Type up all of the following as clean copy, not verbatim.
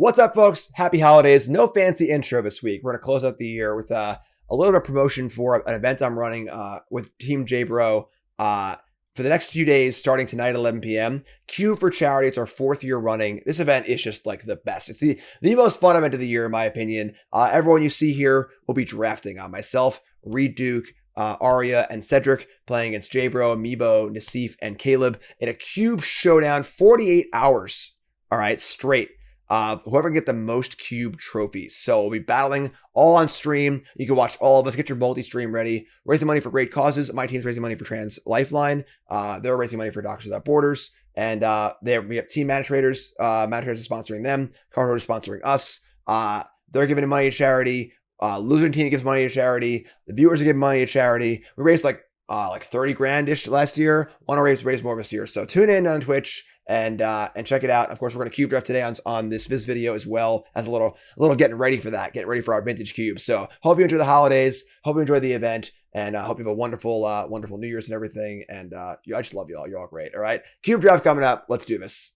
What's up, folks? Happy holidays. No fancy intro this week. We're going to close out the year with a little bit of promotion for an event I'm running with Team J-Bro for the next few days, starting tonight at 11 p.m. Cube for Charity. It's our 4th year running. This event is just like the best. It's the most fun event of the year, in my opinion. Everyone you see here will be drafting. Myself, Reed Duke, Arya, and Cedric playing against J-Bro, Amiibo, Nassif, and Caleb in a Cube showdown, 48 hours. All right, straight. Whoever can get the most cube trophies. So we'll be battling all on stream. You can watch all of us, get your multi-stream ready, raising money for great causes. My team's raising money for Trans Lifeline. They're raising money for Doctors Without Borders. And we have team managers. Managers are sponsoring them. Card holders sponsoring us. They're giving money to charity. Losing team gives money to charity. The viewers are giving money to charity. We raised like 30 grand-ish last year. Want to raise more this year. So tune in on Twitch and check it out. Of course, we're going to cube draft today on this video as well as a little getting ready for that, getting ready for our vintage cubes. So hope you enjoy the holidays. Hope you enjoy the event, and hope you have a wonderful New Year's and everything. And I just love you all. You're all great. All right, cube draft coming up. Let's do this.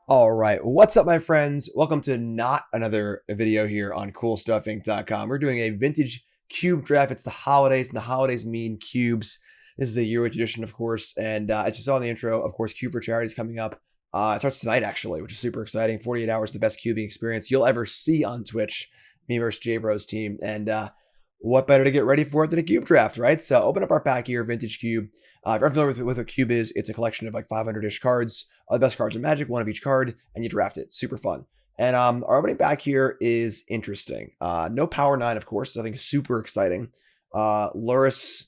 All right, what's up, my friends? Welcome to not another video here on CoolStuffInc.com. We're doing a vintage cube draft. It's the holidays, and the holidays mean cubes. This is a yearly tradition, of course, and as you saw in the intro, of course, Cube for Charity is coming up. It starts tonight, actually, which is super exciting. 48 hours, the best cubing experience you'll ever see on Twitch. Me versus J-Bro's team, and what better to get ready for it than a cube draft, right? So open up our pack here, Vintage Cube. If you're familiar with what a cube is, it's a collection of like 500-ish cards. The best cards in Magic, one of each card, and you draft it. Super fun. And our opening back here is interesting. No Power 9, of course. Nothing super exciting. Lurrus,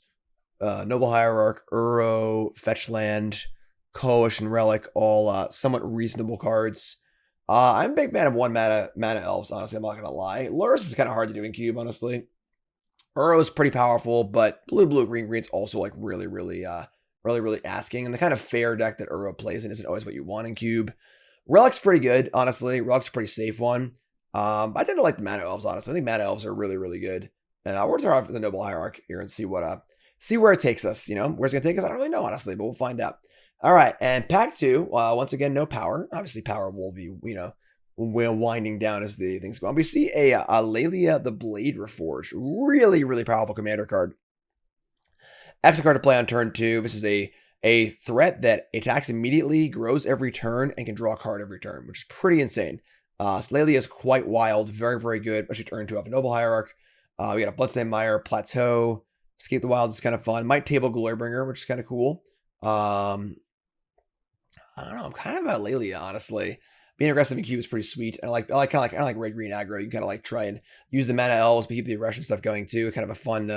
Noble Hierarch, Uro, Fetchland, Coalition Relic, all somewhat reasonable cards. I'm a big fan of one mana elves, honestly. I'm not going to lie. Lurrus is kind of hard to do in cube, honestly. Uro is pretty powerful, but blue, green's also like really asking. And the kind of fair deck that Uro plays in isn't always what you want in cube. Relic's pretty good, honestly. Relic's a pretty safe one. I tend to like the mana elves, honestly. I think mana elves are really good. And we're gonna start off with the Noble Hierarch here and see where it takes us. You know, where's it gonna take us? I don't really know, honestly, but we'll find out. All right, and pack 2. Once again, no power. Obviously, power will be, we're winding down as the things go on. We see a Laelia the Blade Reforged. Really powerful commander card. Excellent card to play on turn 2. This is a threat that attacks immediately, grows every turn, and can draw a card every turn, which is pretty insane. So Laelia is quite wild, very good, especially turn 2 off a Noble Hierarch. We got a Bloodstained Mire, Plateau, Escape the Wilds is kind of fun. Might table Glorybringer, which is kind of cool. I don't know, I'm kind of a Laelia, honestly. Being aggressive in cube is pretty sweet. And I like red green aggro. You can kind of like try and use the mana elves, but keep the aggression stuff going too. Kind of a fun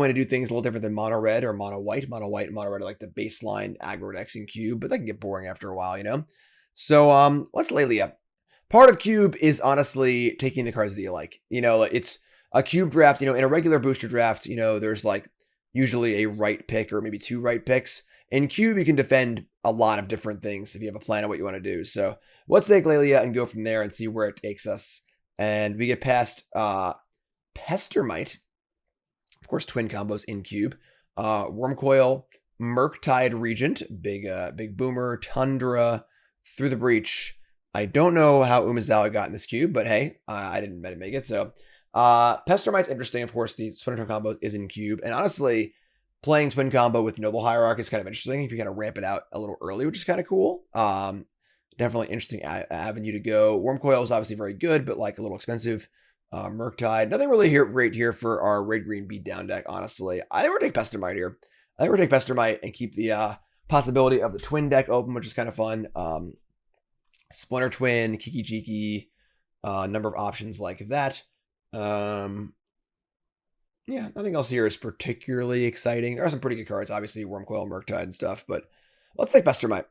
way to do things, a little different than mono red or mono white. Mono white and mono red are like the baseline aggro decks in cube, but they can get boring after a while, you know. So let's Laelia. Part of cube is honestly taking the cards that you like. You know, it's a cube draft. You know, in a regular booster draft, you know, there's like usually a right pick or maybe 2 right picks. In cube, you can defend a lot of different things if you have a plan of what you want to do. So let's take Laelia and go from there and see where it takes us. And we get past Pestermite. Of course, twin combos in cube. Wormcoil, Murktide Regent, big boomer, Tundra, Through the Breach. I don't know how Umezawa got in this cube, but hey, I didn't make it. So Pestermite's interesting. Of course, the Splinter combo is in cube. And honestly, playing twin combo with Noble Hierarch is kind of interesting if you kind of ramp it out a little early, which is kind of cool. Definitely interesting avenue to go. Wormcoil is obviously very good, but like a little expensive. Murktide, nothing really great here for our red green beat down deck, honestly. I think we're going to take Pestermite here. I think we're going to take Pestermite and keep the possibility of the twin deck open, which is kind of fun. Splinter Twin, Kiki Jiki, number of options like that. Yeah, nothing else here is particularly exciting. There are some pretty good cards, obviously, Wormcoil, Murktide, and stuff, but let's take Pestermite.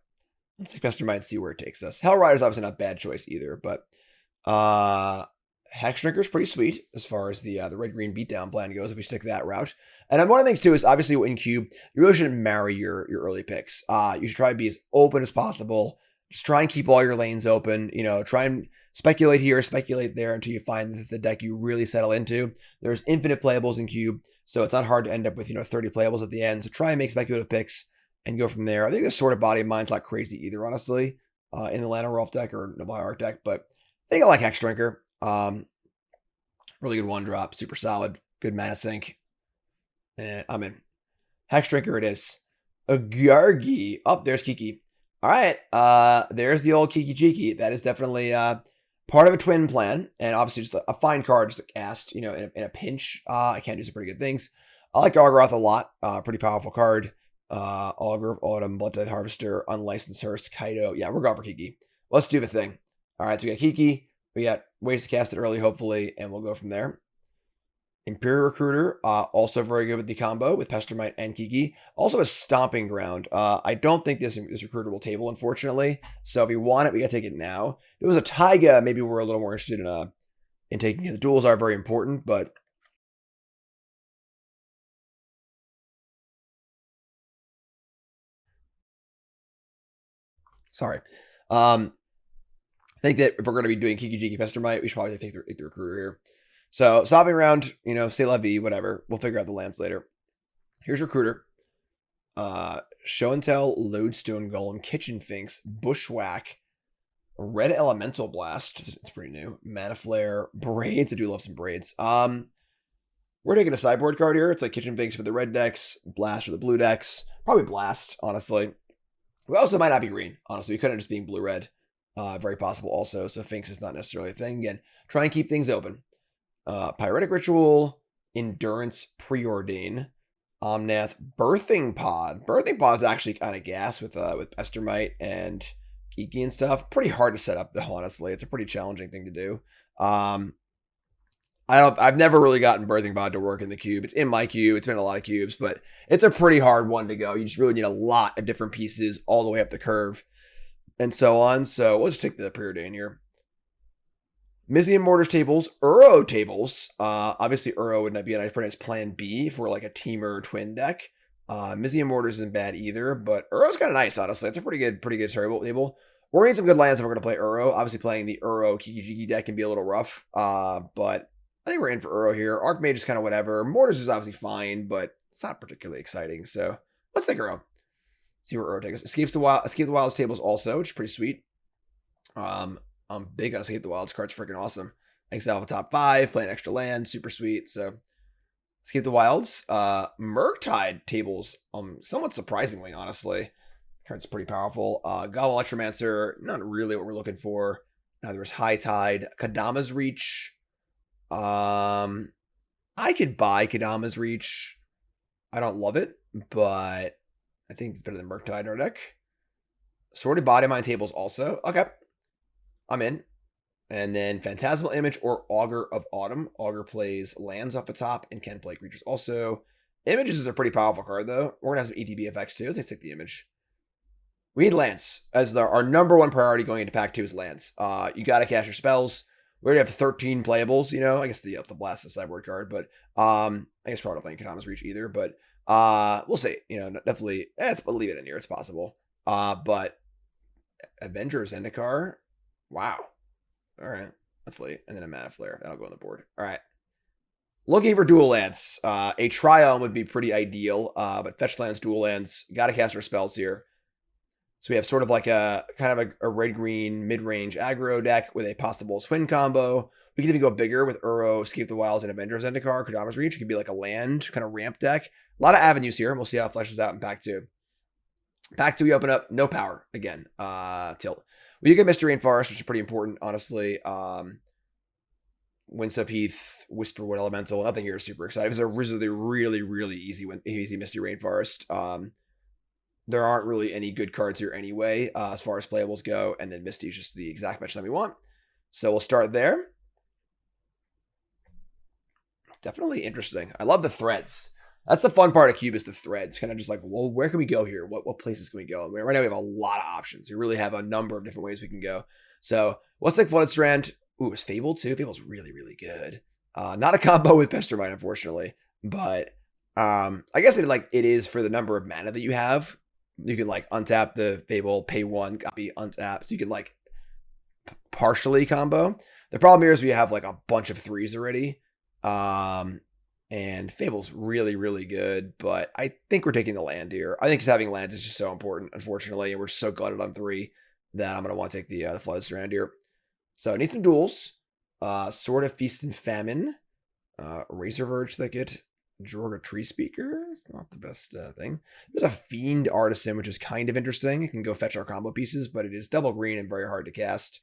Let's take Pestermite and see where it takes us. Hellrider's obviously not a bad choice either, but Hexdrinker's pretty sweet as far as the red-green beatdown plan goes if we stick that route. And then one of the things, too, is obviously in cube, you really shouldn't marry your early picks. You should try to be as open as possible. Just try and keep all your lanes open. You know, try and speculate here, speculate there until you find the deck you really settle into. There's infinite playables in Cube, so it's not hard to end up with 30 playables at the end. So try and make speculative picks and go from there. I think the sort of body of mine's not crazy either, honestly, in the Lana Rolf deck or Noble Arc deck, but I think I like Hex Drinker. Really good one drop, super solid, good mana sink. And I'm in. Hex Drinker it is. A Gargi. Oh, there's Kiki. All right. There's the old Kiki Jiki. That is definitely part of a twin plan. And obviously just a fine card, just to cast, in a pinch. I can do some pretty good things. I like Gargaroth a lot. Pretty powerful card. Augur of Autumn, Blood Tithe Harvester, Unlicensed Hearse, Kaido. Yeah, we're going for Kiki. Let's do the thing. All right, so we got Kiki. We got ways to cast it early, hopefully, and we'll go from there. Imperial Recruiter, also very good with the combo with Pestermite and Kiki. Also a Stomping Ground. I don't think this Recruiter will table, unfortunately. So if you want it, we gotta take it now. If it was a Taiga, maybe we're a little more interested in taking it. The duels are very important, but sorry. I think that if we're going to be doing Kiki Jiki Pestermite, we should probably take the Recruiter here. So, stopping around, say la vie, whatever. We'll figure out the lands later. Here's Recruiter. Show and Tell, Lodestone Golem, Kitchen Finks, Bushwhack, Red Elemental Blast. It's pretty new. Mana Flare, Braids. I do love some Braids. We're taking a sideboard card here. It's like Kitchen Finks for the red decks, Blast for the blue decks. Probably Blast, honestly. We also might not be green, honestly. We couldn't just being blue-red. Very possible also. So Finks is not necessarily a thing. Again, try and keep things open. Pyretic Ritual, Endurance, Preordain, Omnath, Birthing Pod. Birthing Pod's actually kind of gas with Pestermite and Kiki and stuff. Pretty hard to set up though, honestly. It's a pretty challenging thing to do. I've never really gotten Birthing Pod to work in the cube. It's in my cube. It's been in a lot of cubes, but it's a pretty hard one to go. You just really need a lot of different pieces all the way up the curve and so on. So we'll just take the Preordain here. Mizzy Mortars tables, Uro tables. Obviously, Uro would not be a nice plan B for like a teamer twin deck. Mizzy Mortars isn't bad either, but Uro's kind of nice, honestly. It's a pretty good table. We're going to need some good lands if we're going to play Uro. Obviously, playing the Uro Kiki Jiki deck can be a little rough, but I think we're in for Uro here. Archmage is kind of whatever. Mortars is obviously fine, but it's not particularly exciting. So let's take Uro. See where Uro takes us. Escape the Wilds tables also, which is pretty sweet. I'm big on Escape the Wilds cards, freaking awesome. Makes it off the top 5, play an extra land, super sweet. So Escape the Wilds. Murktide tables, somewhat surprisingly, honestly. Card's pretty powerful. Gobble Electromancer, not really what we're looking for. Now there's High Tide. Kadama's Reach. I could buy Kadama's Reach. I don't love it, but I think it's better than Murktide in our deck. Sorted Body Mind tables also. Okay. I'm in. And then Phantasmal Image or Augur of Autumn. Augur plays lands off the top and can play creatures also. Images is a pretty powerful card, though. We're going to have some ETB effects, too. Let's take the image. We need lands. As our number one priority going into Pack 2 is lands. You got to cast your spells. We already have 13 playables, I guess the Blast is a sideboard card, but I guess probably not playing Kadama's Reach either, but we'll see. Definitely, but leave it in here. It's possible. But Avenger Zendikar. Wow. All right. That's late. And then a Mana Flare. That'll go on the board. All right. Looking for dual lands. A Triome would be pretty ideal, but fetch lands, dual lands. Got to cast our spells here. So we have sort of like a red-green mid-range aggro deck with a possible Swin combo. We can even go bigger with Uro, Escape the Wilds, and Avenger Zendikar. Kadama's Reach. It could be like a land kind of ramp deck. A lot of avenues here. And we'll see how it fleshes out in Pack 2. Pack 2, we open up. No power again. Tilt. Well, you get Mystery Rainforest, which is pretty important, honestly. Windswept Heath, Whisperwood Elemental. Nothing here is super exciting. It's a really, really easy Mystery Rainforest. There aren't really any good cards here anyway, as far as playables go. And then Misty is just the exact match that we want. So we'll start there. Definitely interesting. I love the threads. That's the fun part of Cube is the threads. Kind of just like, well, where can we go here? What places can we go? Right now we have a lot of options. We really have a number of different ways we can go. So let's take Flooded Strand. Ooh, it's Fable too. Fable's really, really good. Not a combo with Pestermite, unfortunately. But I guess it is for the number of mana that you have. You can untap the Fable, pay 1, copy, untap. So you can partially combo. The problem here is we have like a bunch of 3s already. And Fable's really, really good, but I think we're taking the land here. I think just having lands is just so important, unfortunately, and we're so glutted on 3 that I'm going to want to take the Flooded Strand here. So I need some duels. Sword of Feast and Famine. Razor Verge Thicket. Jorga Tree Speaker. It's not the best thing. There's a Fiend Artisan, which is kind of interesting. It can go fetch our combo pieces, but it is double green and very hard to cast.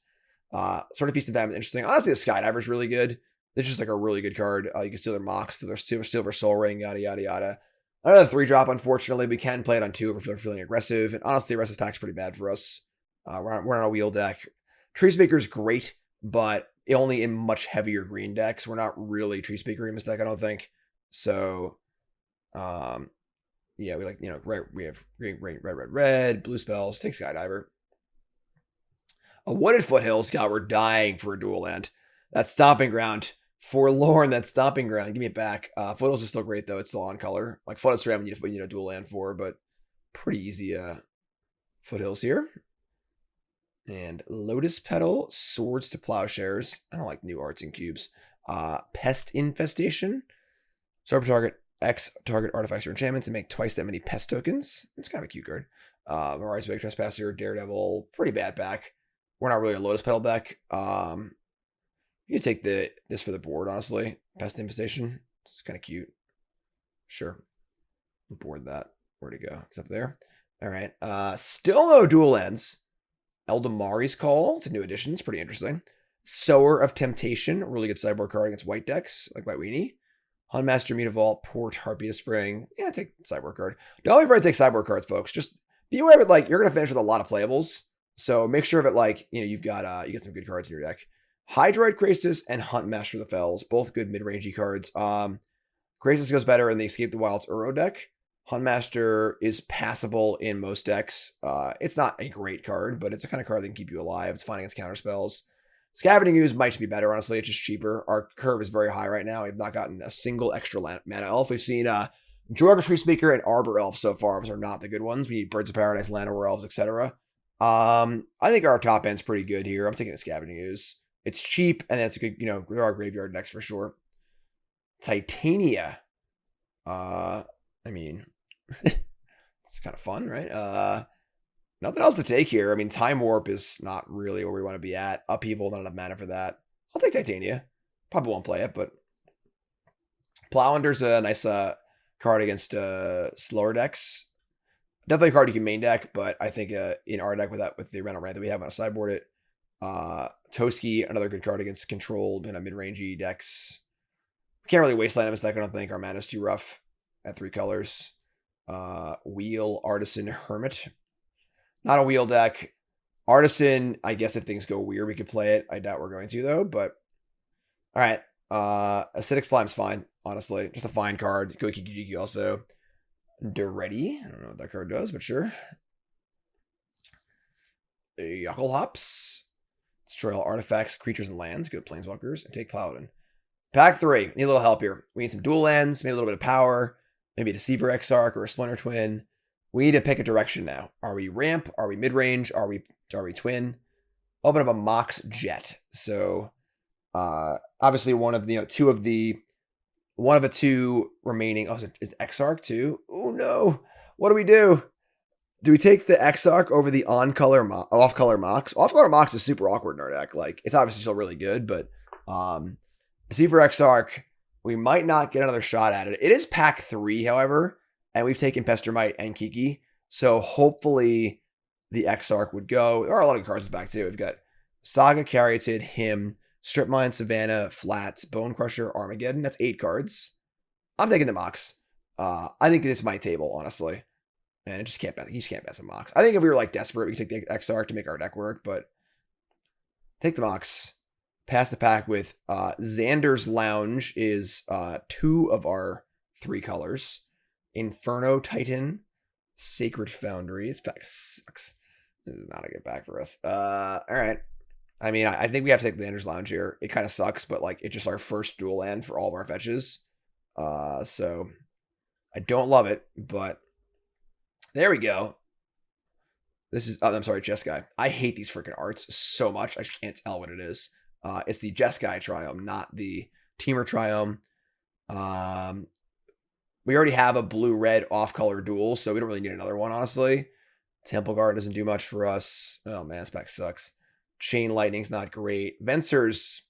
Sword of Feast and Famine is interesting. Honestly, the Skydiver is really good. It's just like a really good card. You can steal their Mox, their Silver Soul Ring, yada, yada, yada. Another 3-drop, unfortunately. We can play it on 2 if we're feeling aggressive. And honestly, the rest of the pack's pretty bad for us. We're on a wheel deck. Tree Speaker's great, but only in much heavier green decks. We're not really Tree Speaker in this deck, I don't think. So, yeah, we like, we have green, red, blue spells. Take Skydiver. A Wooded Foothills. God, we're dying for a dual land. That Stomping Ground. Forlorn, that Stomping Ground. Give me it back. Foothills is still great, though. It's still on color. Like, Flooded Strand, we need a dual land for, but pretty easy Foothills here. And Lotus Petal, Swords to Plowshares. I don't like new arts and cubes. Pest Infestation. Sword per target, X target artifacts or enchantments, and make twice that many pest tokens. It's kind of a cute card. Mirage Wake Trespasser, Daredevil. Pretty bad back. We're not really a Lotus Petal deck. You can take this for the board, honestly. Pest Infestation. It's kind of cute. Sure. Board that. Where'd it go? It's up there. All right. Still no dual lands. Eldamari's Call. It's a new addition. It's pretty interesting. Sower of Temptation. A really good sideboard card against white decks, like White Weenie. Huntmaster Mutavault. Port Harpy of Spring. Yeah, take sideboard card. Don't be afraid to take sideboard cards, folks. Just be aware of it. Like, you're going to finish with a lot of playables. So make sure of it, like, you get some good cards in your deck. Hydroid Krasis and Huntmaster of the Fells, both good mid-rangey cards. Krasis goes better in the Escape the Wilds Uro deck. Huntmaster is passable in most decks. It's not a great card, but it's a kind of card that can keep you alive. It's fine against counter spells. Scavenging Ooze might be better, honestly. It's just cheaper. Our curve is very high right now. We've not gotten a single extra mana elf. We've seen Jorga Tree Speaker and Arbor Elf so far. Those are not the good ones. We need Birds of Paradise, Llanowar Elves, etc. I think our top end's pretty good here. I'm taking the Scavenging Ooze. It's cheap, and it's a good, there are graveyard decks for sure. Titania. I mean, it's kind of fun, right? Nothing else to take here. I mean, Time Warp is not really where we want to be at. Upheaval, not enough mana for that. I'll take Titania. Probably won't play it, but Plowinder's a nice card against slower decks. Definitely a card you can main deck, but I think in our deck with the amount of ramp that we have on a sideboard, it Toski, another good card against controlled and mid-rangey decks. We can't really wasteland this deck, I don't think. Our mana's too rough at 3 colors. Wheel, Artisan, Hermit. Not a wheel deck. Artisan, I guess if things go weird, we could play it. I doubt we're going to, though, but all right. Acidic Slime's fine, honestly. Just a fine card. Go Kiki also. Duretti. I don't know what that card does, but sure. Yuckle Hops. Destroy all artifacts, creatures, and lands. Good Planeswalkers. And take Paladin. Pack 3. Need a little help here. We need some dual lands, maybe a little bit of power, maybe a Deceiver Exarch or a Splinter Twin. We need to pick a direction now. Are we ramp? Are we mid-range? Are we twin? Open up a Mox Jet. So obviously one of the two remaining. Oh, is Exarch too? Oh no. What do? Do we take the Exarch over the off-color Mox? Off-color Mox is super awkward in our deck. Like, it's obviously still really good, but Deceiver Exarch, we might not get another shot at it. It is pack 3, however, and we've taken Pestermite and Kiki, so hopefully the Exarch would go. There are a lot of cards in this pack, too. We've got Saga, Caryatid, Hymn, Strip Mine, Savannah, Flats, Bone Crusher, Armageddon. That's 8 cards. I'm taking the Mox. I think it's my table, honestly. And it just can't bet. You just can't bet some Mox. I think if we were like desperate, we could take the Exarch to make our deck work, but take the Mox. Pass the pack with Xander's Lounge is 2 of our 3 colors. Inferno Titan, Sacred Foundry. This pack sucks. This is not a good pack for us. All right. I mean, I think we have to take Xander's Lounge here. It kind of sucks, but like it's just our first dual land for all of our fetches. So I don't love it, but there we go. This is, oh, I'm sorry, Chess Guy. I hate these freaking arts so much. I just can't tell what it is. It's the Chess Guy Triome, not the Teamer Triome. We already have a blue-red off-color duel, so we don't really need another one, honestly. Temple Guard doesn't do much for us. Oh, man, this pack sucks. Chain Lightning's not great. Venser's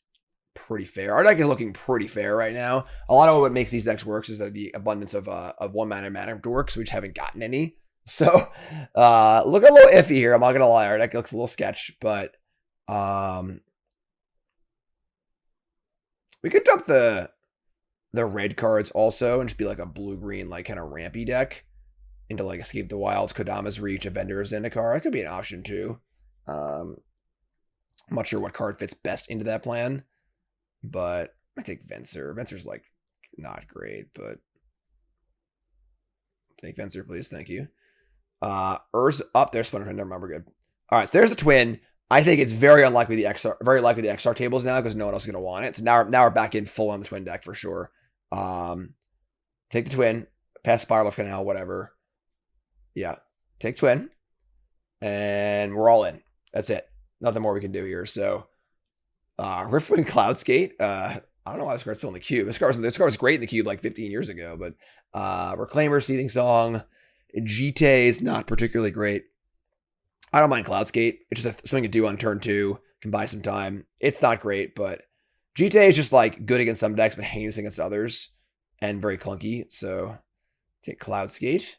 pretty fair. Our deck is looking pretty fair right now. A lot of what makes these decks work is the abundance of one mana dorks. We just haven't gotten any. So, look a little iffy here. I'm not gonna lie. Our deck looks a little sketch, but we could dump the red cards also and just be like a blue-green, like kind of rampy deck into like Escape the Wilds, Kodama's Reach, Avenger's Zendikar. That could be an option too. I'm not sure what card fits best into that plan, but I take Venser. Venser's like not great, but take Venser, please. Thank you. Ur's up there. Splinter. Never mind. We're good. All right. So there's a twin. I think it's very unlikely the XR tables now because no one else is gonna want it. So now we're back in full on the twin deck for sure. Take the twin, pass Spiral of Canal, whatever. Yeah, take twin, and we're all in. That's it. Nothing more we can do here. So, Riftwing Cloudskate. I don't know why this card's still in the cube. This card was great in the cube like 15 years ago, but Reclaimer, Seething Song, GT is not particularly great. I don't mind Cloudskate. It's just something to do on turn 2. Can buy some time. It's not great, but GT is just like good against some decks, but heinous against others, and very clunky. So take Cloudskate.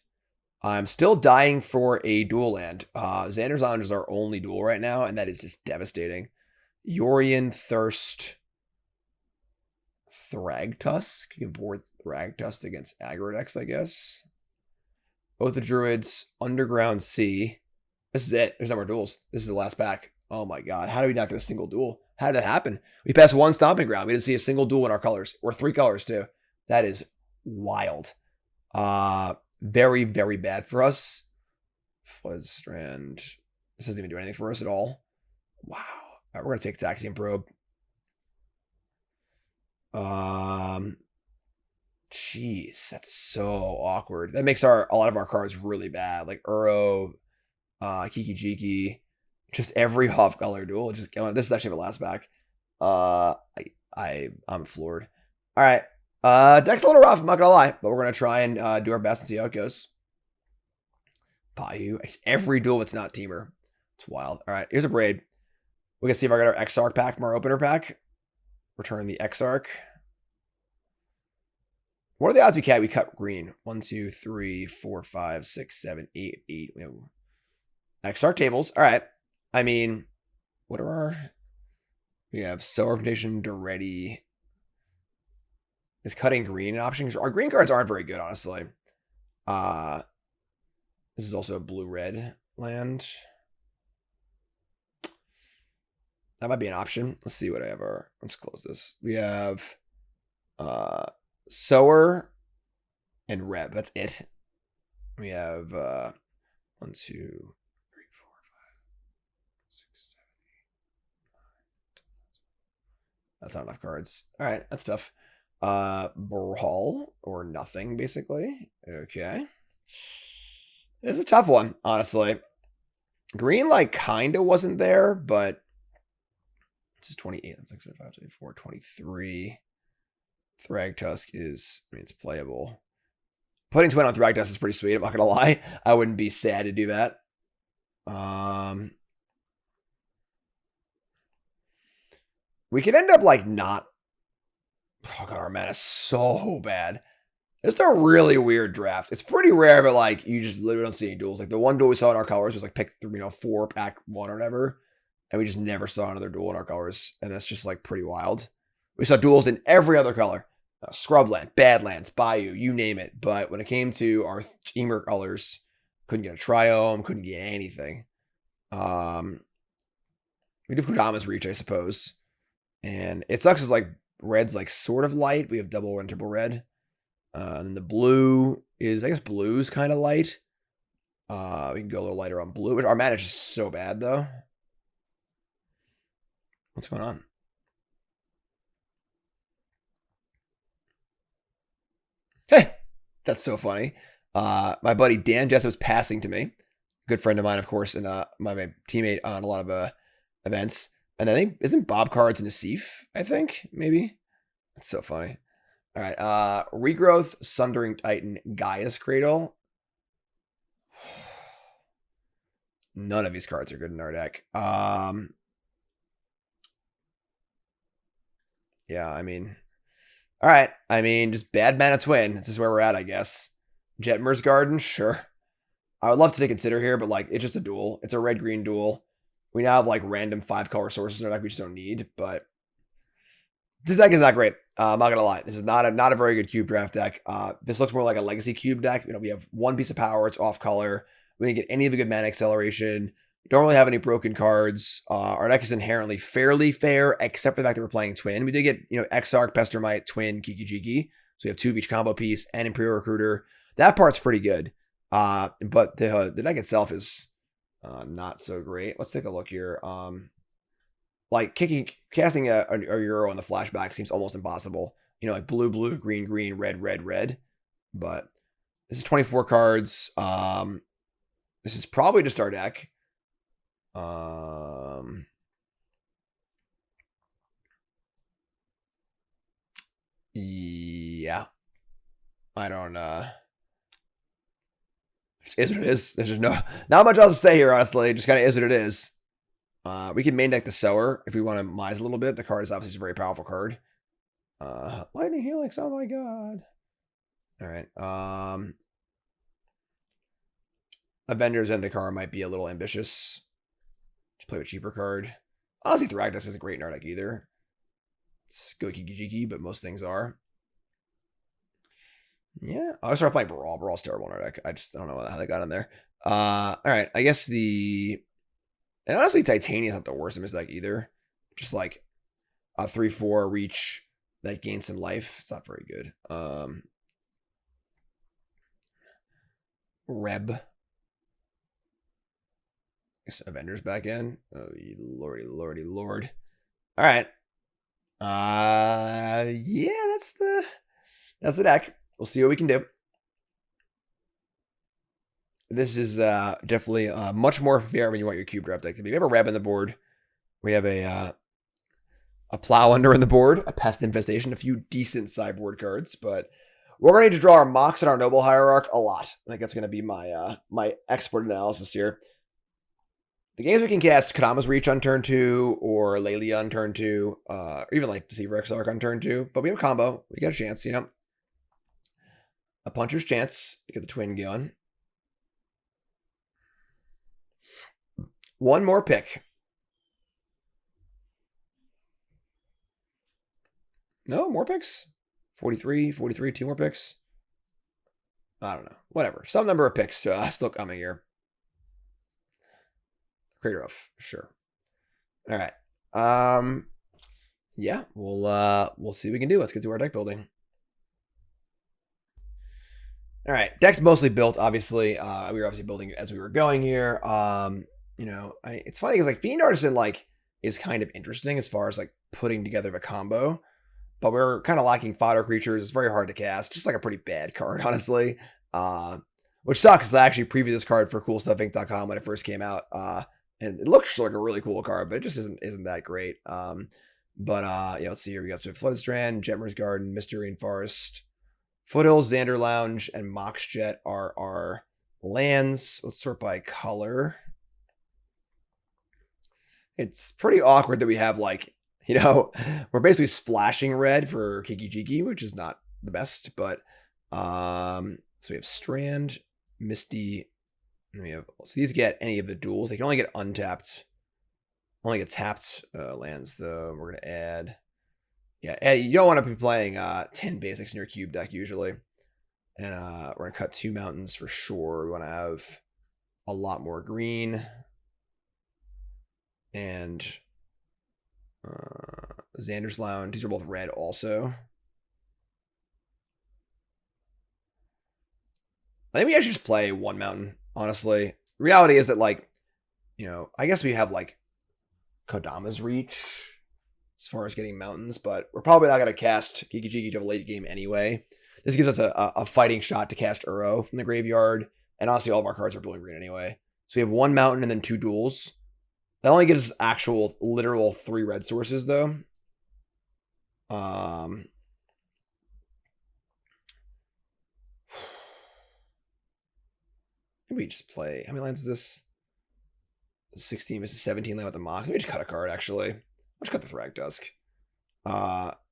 I'm still dying for a dual land. Xander's Lounge is our only duel right now, and that is just devastating. Yorion, Thirst, Thragtusk. You can board Thragtusk against aggro decks, I guess. Oath of Druids, Underground Sea. This is it. There's no more duels. This is the last pack. Oh my god. How do we not get a single duel? How did that happen? We passed one Stomping Ground. We didn't see a single duel in our colors. Or 3 colors, too. That is wild. Very, very bad for us. Floodstrand. This doesn't even do anything for us at all. Wow. All right, we're going to take Taxian Probe. Jeez, that's so awkward. That makes a lot of our cards really bad. Like Uro, Kiki Jiki. Just every off color duel. Just this is actually the last pack. I'm floored. All right. Deck's a little rough, I'm not gonna lie, but we're gonna try and do our best and see how it goes. Bayou. Every duel it's not Teamer. It's wild. All right, here's a Braid. We can see if I got our Exarch pack from our opener pack. Return the Exarch. What are the odds we cut green? 1, 2, 3, 4, 5, 6, 7, 8, 8. Exarch tables. All right. I mean, what are our... We have Sower of Nation, Duretti. Is cutting green an option? Our green cards aren't very good, honestly. This is also a blue-red land. That might be an option. Let's see what I have. Let's close this. We have Sower and Reb. That's it. We have 1, 2, 3, 4, 5, 6, 7, 8, 9, 10. That's not enough cards. All right, that's tough. Brawl or nothing, basically. Okay. It's a tough one, honestly. Green, like, kind of wasn't there, but this is 28. That's 6, 5, 6, 4, 23. Thragtusk is, I mean, it's playable. Putting twin on Thragtusk is pretty sweet, I'm not gonna lie. I wouldn't be sad to do that. We could end up, like, not... Oh, God, our mana is so bad. It's a really weird draft. It's pretty rare, but, like, you just literally don't see any duels. Like, the one duel we saw in our colors was, like, pick, 4, pack 1 or whatever. And we just never saw another duel in our colors. And that's just, like, pretty wild. We saw duels in every other color. Scrubland, Badlands, Bayou, you name it. But when it came to our Teamer colors, couldn't get a Triome, couldn't get anything. We do Kodama's Reach, I suppose. And it sucks as, like, red's, like, sort of light. We have double and triple red. And the blue is, I guess, blue's kind of light. We can go a little lighter on blue. But our mana is just so bad, though. What's going on? Hey, that's so funny. My buddy Dan Jessup's passing to me. Good friend of mine, of course, and my teammate on a lot of events. And I think, isn't Bob Cards Nassif? I think, maybe. That's so funny. All right. Regrowth, Sundering Titan, Gaia's Cradle. None of these cards are good in our deck. Yeah, I mean, all right. I mean, just bad mana twin. This is where we're at, I guess. Jetmir's Garden, sure. I would love to consider here, but like, it's just a duel. It's a red-green duel. We now have like random 5-color sources in our deck we just don't need, but this deck is not great. I'm not gonna lie. This is not a very good cube draft deck. This looks more like a legacy cube deck. You know, we have one piece of power. It's off color. We didn't get any of the good mana acceleration. Don't really have any broken cards. Our deck is inherently fairly fair, except for the fact that we're playing Twin. We did get, you know, Exarch, Pestermite, Twin, Kiki-Jiki. So we have 2 of each combo piece and Imperial Recruiter. That part's pretty good. But the deck itself is not so great. Let's take a look here. Like casting a Euro on the flashback seems almost impossible. You know, like blue, blue, green, green, red, red, red. But this is 24 cards. This is probably just our deck. Yeah. I don't it is what it is. There's just not much else to say here, honestly. It just kind of is what it is. We can main deck the Sower if we want to mise a little bit. The card is obviously a very powerful card. Lightning Helix, oh my god. Alright. Avengers Zendikar might be a little ambitious. Just play with cheaper card. Honestly, Thragtus isn't great in our deck either. It's go Kiki-Jiki, but most things are. Yeah, I'll start playing Brawl. Brawl's terrible in our deck. I don't know how they got in there. Alright, I guess and honestly, Titania's not the worst in his deck either. Just like a 3/4 reach that gains some life. It's not very good. Reb. Avengers back in. Oh, lordy, lordy, lord. All right. Yeah, that's the deck. We'll see what we can do. This is definitely much more fair when you want your cube draft deck to be. We have a Reb on the board. We have a Plow Under on the board, a Pest Infestation, a few decent sideboard cards, but we're going to need to draw our Mox and our Noble Hierarch a lot. I think that's going to be my my expert analysis here. The games we can cast Kadama's Reach on turn 2, or Lelia on turn 2, or even like Deceiver Exarch on turn 2, but we have a combo. We got a chance, you know. A puncher's chance to get the Twin going. One more pick. No, more picks? 43, 2 more picks? I don't know. Whatever. Some number of picks still coming here. Crater Roof, sure. All right. Yeah, we'll see what we can do. Let's get to our deck building. All right, deck's mostly built, obviously. We were obviously building it as we were going here. You know, it's funny because like Fiend Artisan like is kind of interesting as far as like putting together the combo, but we're kind of lacking fodder creatures. It's very hard to cast. Just like a pretty bad card, honestly. Which sucks because I actually previewed this card for CoolStuffInc.com when it first came out. And it looks like a really cool card, but it just isn't that great. Yeah, let's see here. We got some Flooded Strand, Jetmir's Garden, Mystery Forest, Foothills, Xander Lounge, and Mox Jet are our lands. Let's sort by color. It's pretty awkward that we have like, you know, we're basically splashing red for Kiki-Jiki, which is not the best, but so we have Strand, Misty. So these get any of the duels. They can only get untapped. Only get tapped lands, though. We're going to add. Yeah, you don't want to be playing 10 basics in your cube deck, usually. And we're going to cut 2 mountains for sure. We want to have a lot more green. And Xander's Lounge. These are both red also. I think we actually just play 1 mountain. Honestly, reality is that like, you know, I guess we have like Kodama's Reach as far as getting mountains, but we're probably not going to cast Kiki-Jiki to a late game anyway. This gives us a fighting shot to cast Uro from the graveyard, and honestly, all of our cards are blue and green anyway. So we have 1 mountain and then 2 duels. That only gives us actual, literal 3 red sources, though. Maybe we just play. How many lands is this? 16 versus 17 land with the mock. Maybe just cut a card, actually. Let's cut the Thragtusk.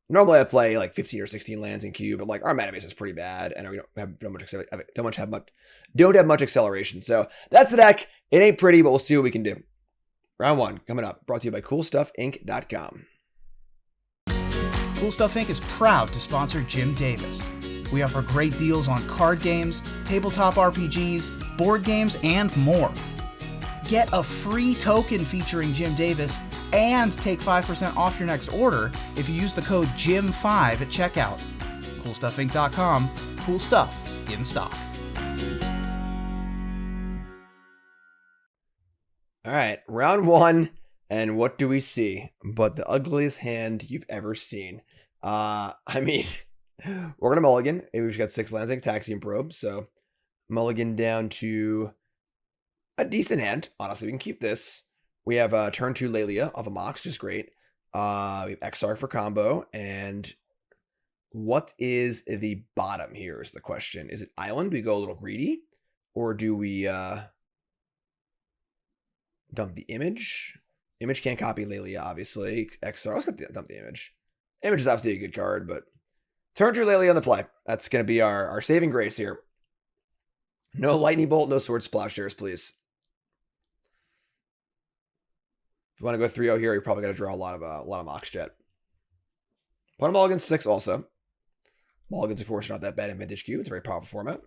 Normally I play like 15 or 16 lands in cube, but like our mana base is pretty bad, and we don't have much acceleration. So that's the deck. It ain't pretty, but we'll see what we can do. Round 1 coming up. Brought to you by CoolStuffInc.com. Cool Stuff Inc. is proud to sponsor Jim Davis. We offer great deals on card games, tabletop RPGs, board games, and more. Get a free token featuring Jim Davis and take 5% off your next order if you use the code JIM5 at checkout. CoolStuffInc.com. Cool stuff in stock. All right, round 1, and what do we see but the ugliest hand you've ever seen? I mean, we're gonna mulligan. We've got 6 lands like Taxian Probe, so mulligan down to a decent hand. Honestly, we can keep this. We have turn 2 Lelia off a Mox, just great. We have XR for combo, and what is the bottom here is the question. Is it Island? Do we go a little greedy, or do we dump the Image? Image can't copy Lelia, obviously. XR, let's dump the Image. Image is obviously a good card, but turn 2 Lelia on the play. That's going to be our saving grace here. No Lightning Bolt, no Sword Plowshares, please. If you want to go 3-0 here, you're probably going to draw a lot of Mox Jet. Put a mulligan 6 also. Mulligans, of course, are not that bad in Vintage Cube. It's a very powerful format.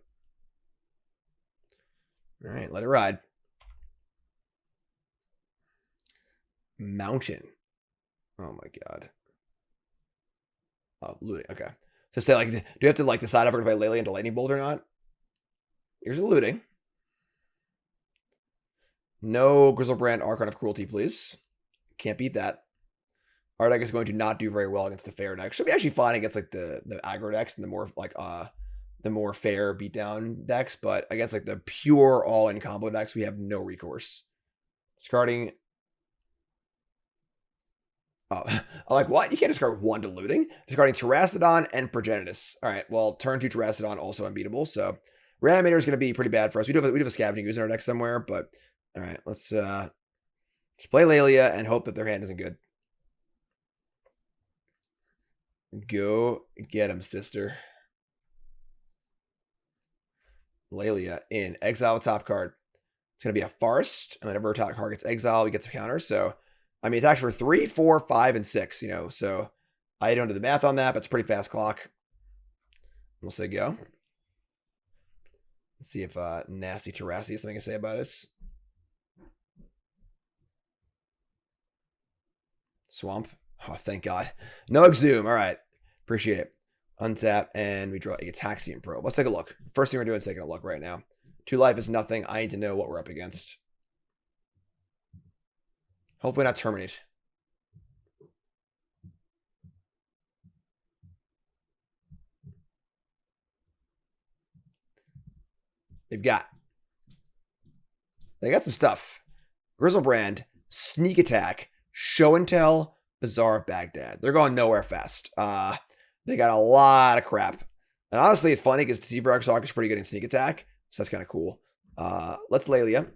All right, let it ride. Mountain. Oh my god. Oh, looting. Okay. So say like, do you have to like decide if we're gonna play Lele into Lightning Bolt or not? Here's the looting. No Grizzlebrand Archon of Cruelty, please. Can't beat that. Our deck is going to not do very well against the fair deck. Should be actually fine against like the aggro decks and the more like the more fair beatdown decks, but against like the pure all-in combo decks, we have no recourse. Discarding. Oh, I'm like, what? You can't discard 1 to looting? Discarding Terrastodon and Progenitus. All right, well, turn 2 Terrastodon also unbeatable, so Reanimator is going to be pretty bad for us. We do have a Scavenging Ooze in our deck somewhere, but all right, let's just play Lelia and hope that their hand isn't good. Go get him, sister. Lelia in. Exile top card. It's going to be a Forest. And whenever top card gets exiled, we get to counter. So, I mean, it's actually for 3, 4, 5, and 6, you know. So, I don't do the math on that, but it's a pretty fast clock. We'll say go. Let's see if Nasty Terrassi has something to say about us. Swamp. Oh, thank God. No Exhume. All right. Appreciate it. Untap, and we draw a Taxian Probe. Let's take a look. First thing we're doing is taking a look right now. 2 life is nothing. I need to know what we're up against. Hopefully not Terminate. They got some stuff. Grizzlebrand, Sneak Attack, Show and Tell, Bazaar, Baghdad. They're going nowhere fast. They got a lot of crap. And honestly, it's funny because Deceiver Exarch is pretty good in Sneak Attack. So that's kind of cool. Let's Lelia.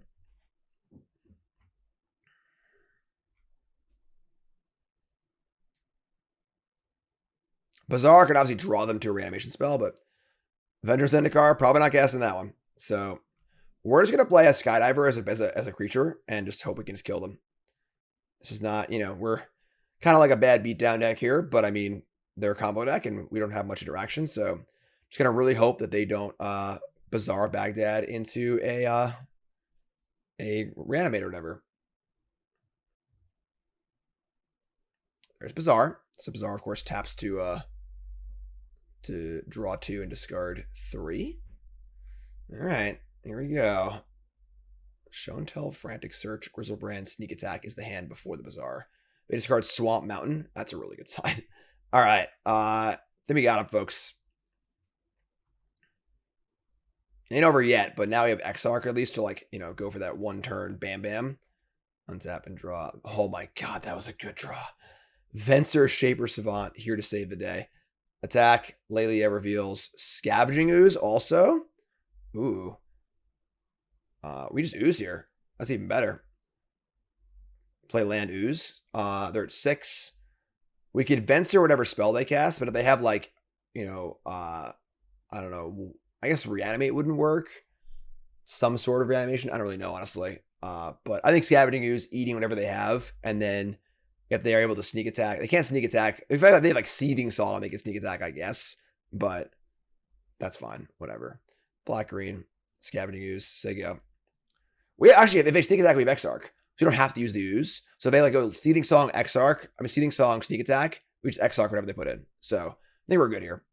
Bazaar can obviously draw them to a reanimation spell, but Avenger Zendikar, probably not casting that one. So we're just going to play a Skydiver as a creature and just hope we can just kill them. This is not, you know, we're kind of like a bad beatdown deck here, but I mean, they're a combo deck and we don't have much interaction. So just going to really hope that they don't Bazaar Baghdad into a reanimator or whatever. There's Bazaar. So Bazaar, of course, taps to draw 2 and discard 3. All right, here we go. Show and Tell, Frantic Search, Grizzlebrand, Sneak Attack is the hand before the Bazaar. They discard Swamp Mountain. That's a really good sign. All right, then we got him, folks. Ain't over yet, but now we have Exarch at least to like, you know, go for that one turn bam bam. Untap and draw. Oh my god, that was a good draw. Venser, Shaper, Savant here to save the day. Attack. Lelia reveals Scavenging Ooze also. Ooh. We just ooze here. That's even better. Play land ooze. They're at 6. We could Venser whatever spell they cast, but if they have like, you know, I don't know. I guess reanimate wouldn't work. Some sort of reanimation. I don't really know, honestly. But I think Scavenging Ooze eating whatever they have, and then if they are able to sneak attack, they can't sneak attack. If they have like Seething Song, they can sneak attack, I guess. But that's fine. Whatever. Black green, Scavenging Ooze, say go. We actually, if they sneak attack, we have Exarch. So you don't have to use the ooze. So if they like go Seething Song, Exarch. I mean Seething Song, sneak attack. We just Exarch whatever they put in. So I think we're good here.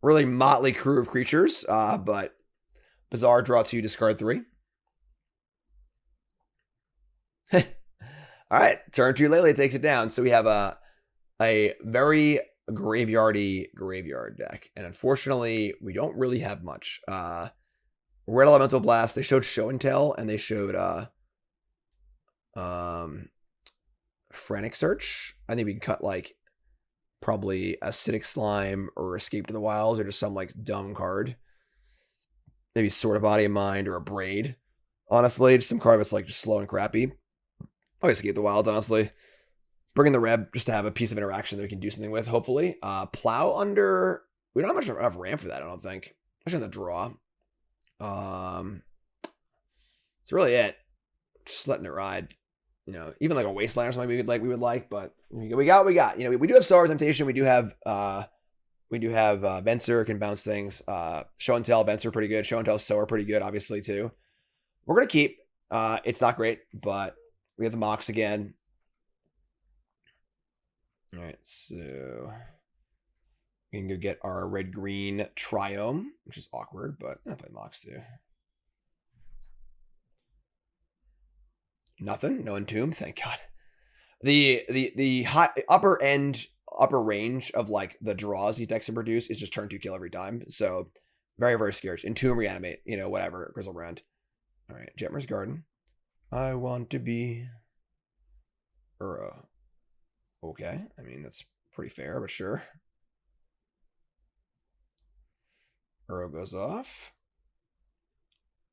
Really motley crew of creatures, but Bizarre, draw 2, discard 3. All right, turn 2 Lele takes it down. So we have a very graveyardy graveyard deck. And unfortunately, we don't really have much. Red Elemental Blast, they showed Show and Tell, and they showed Frantic Search. I think we can cut like probably Acidic Slime or Escape to the Wilds or just some like dumb card. Maybe Sword of Body and Mind or a Braid. Honestly, just some card that's like just slow and crappy. I'll Escape the Wilds, honestly. Bring in the Reb just to have a piece of interaction that we can do something with, hopefully. Plow under... We don't have much enough ramp for that, I don't think. Especially on the draw. That's really it. Just letting it ride. You know, even like a Wasteland or something we would like, but we got. You know, we do have Solar Temptation. We do have Venser can bounce things. Show and Tell, Venser pretty good. Show and Tell, Solar pretty good, obviously too. We're gonna keep. It's not great, but we have the Mox again. All right, so we can go get our red-green Triome, which is awkward, but I'll play Mox too. Nothing, no Entomb, thank God. The high, upper range of like the draws these decks can produce is just turn 2 kill every time. So very, very scarce. Entomb, Reanimate, you know, whatever, Grizzlebrand. All right, Jetmer's Garden. I want to be okay. I mean, that's pretty fair, but sure. Uro goes off.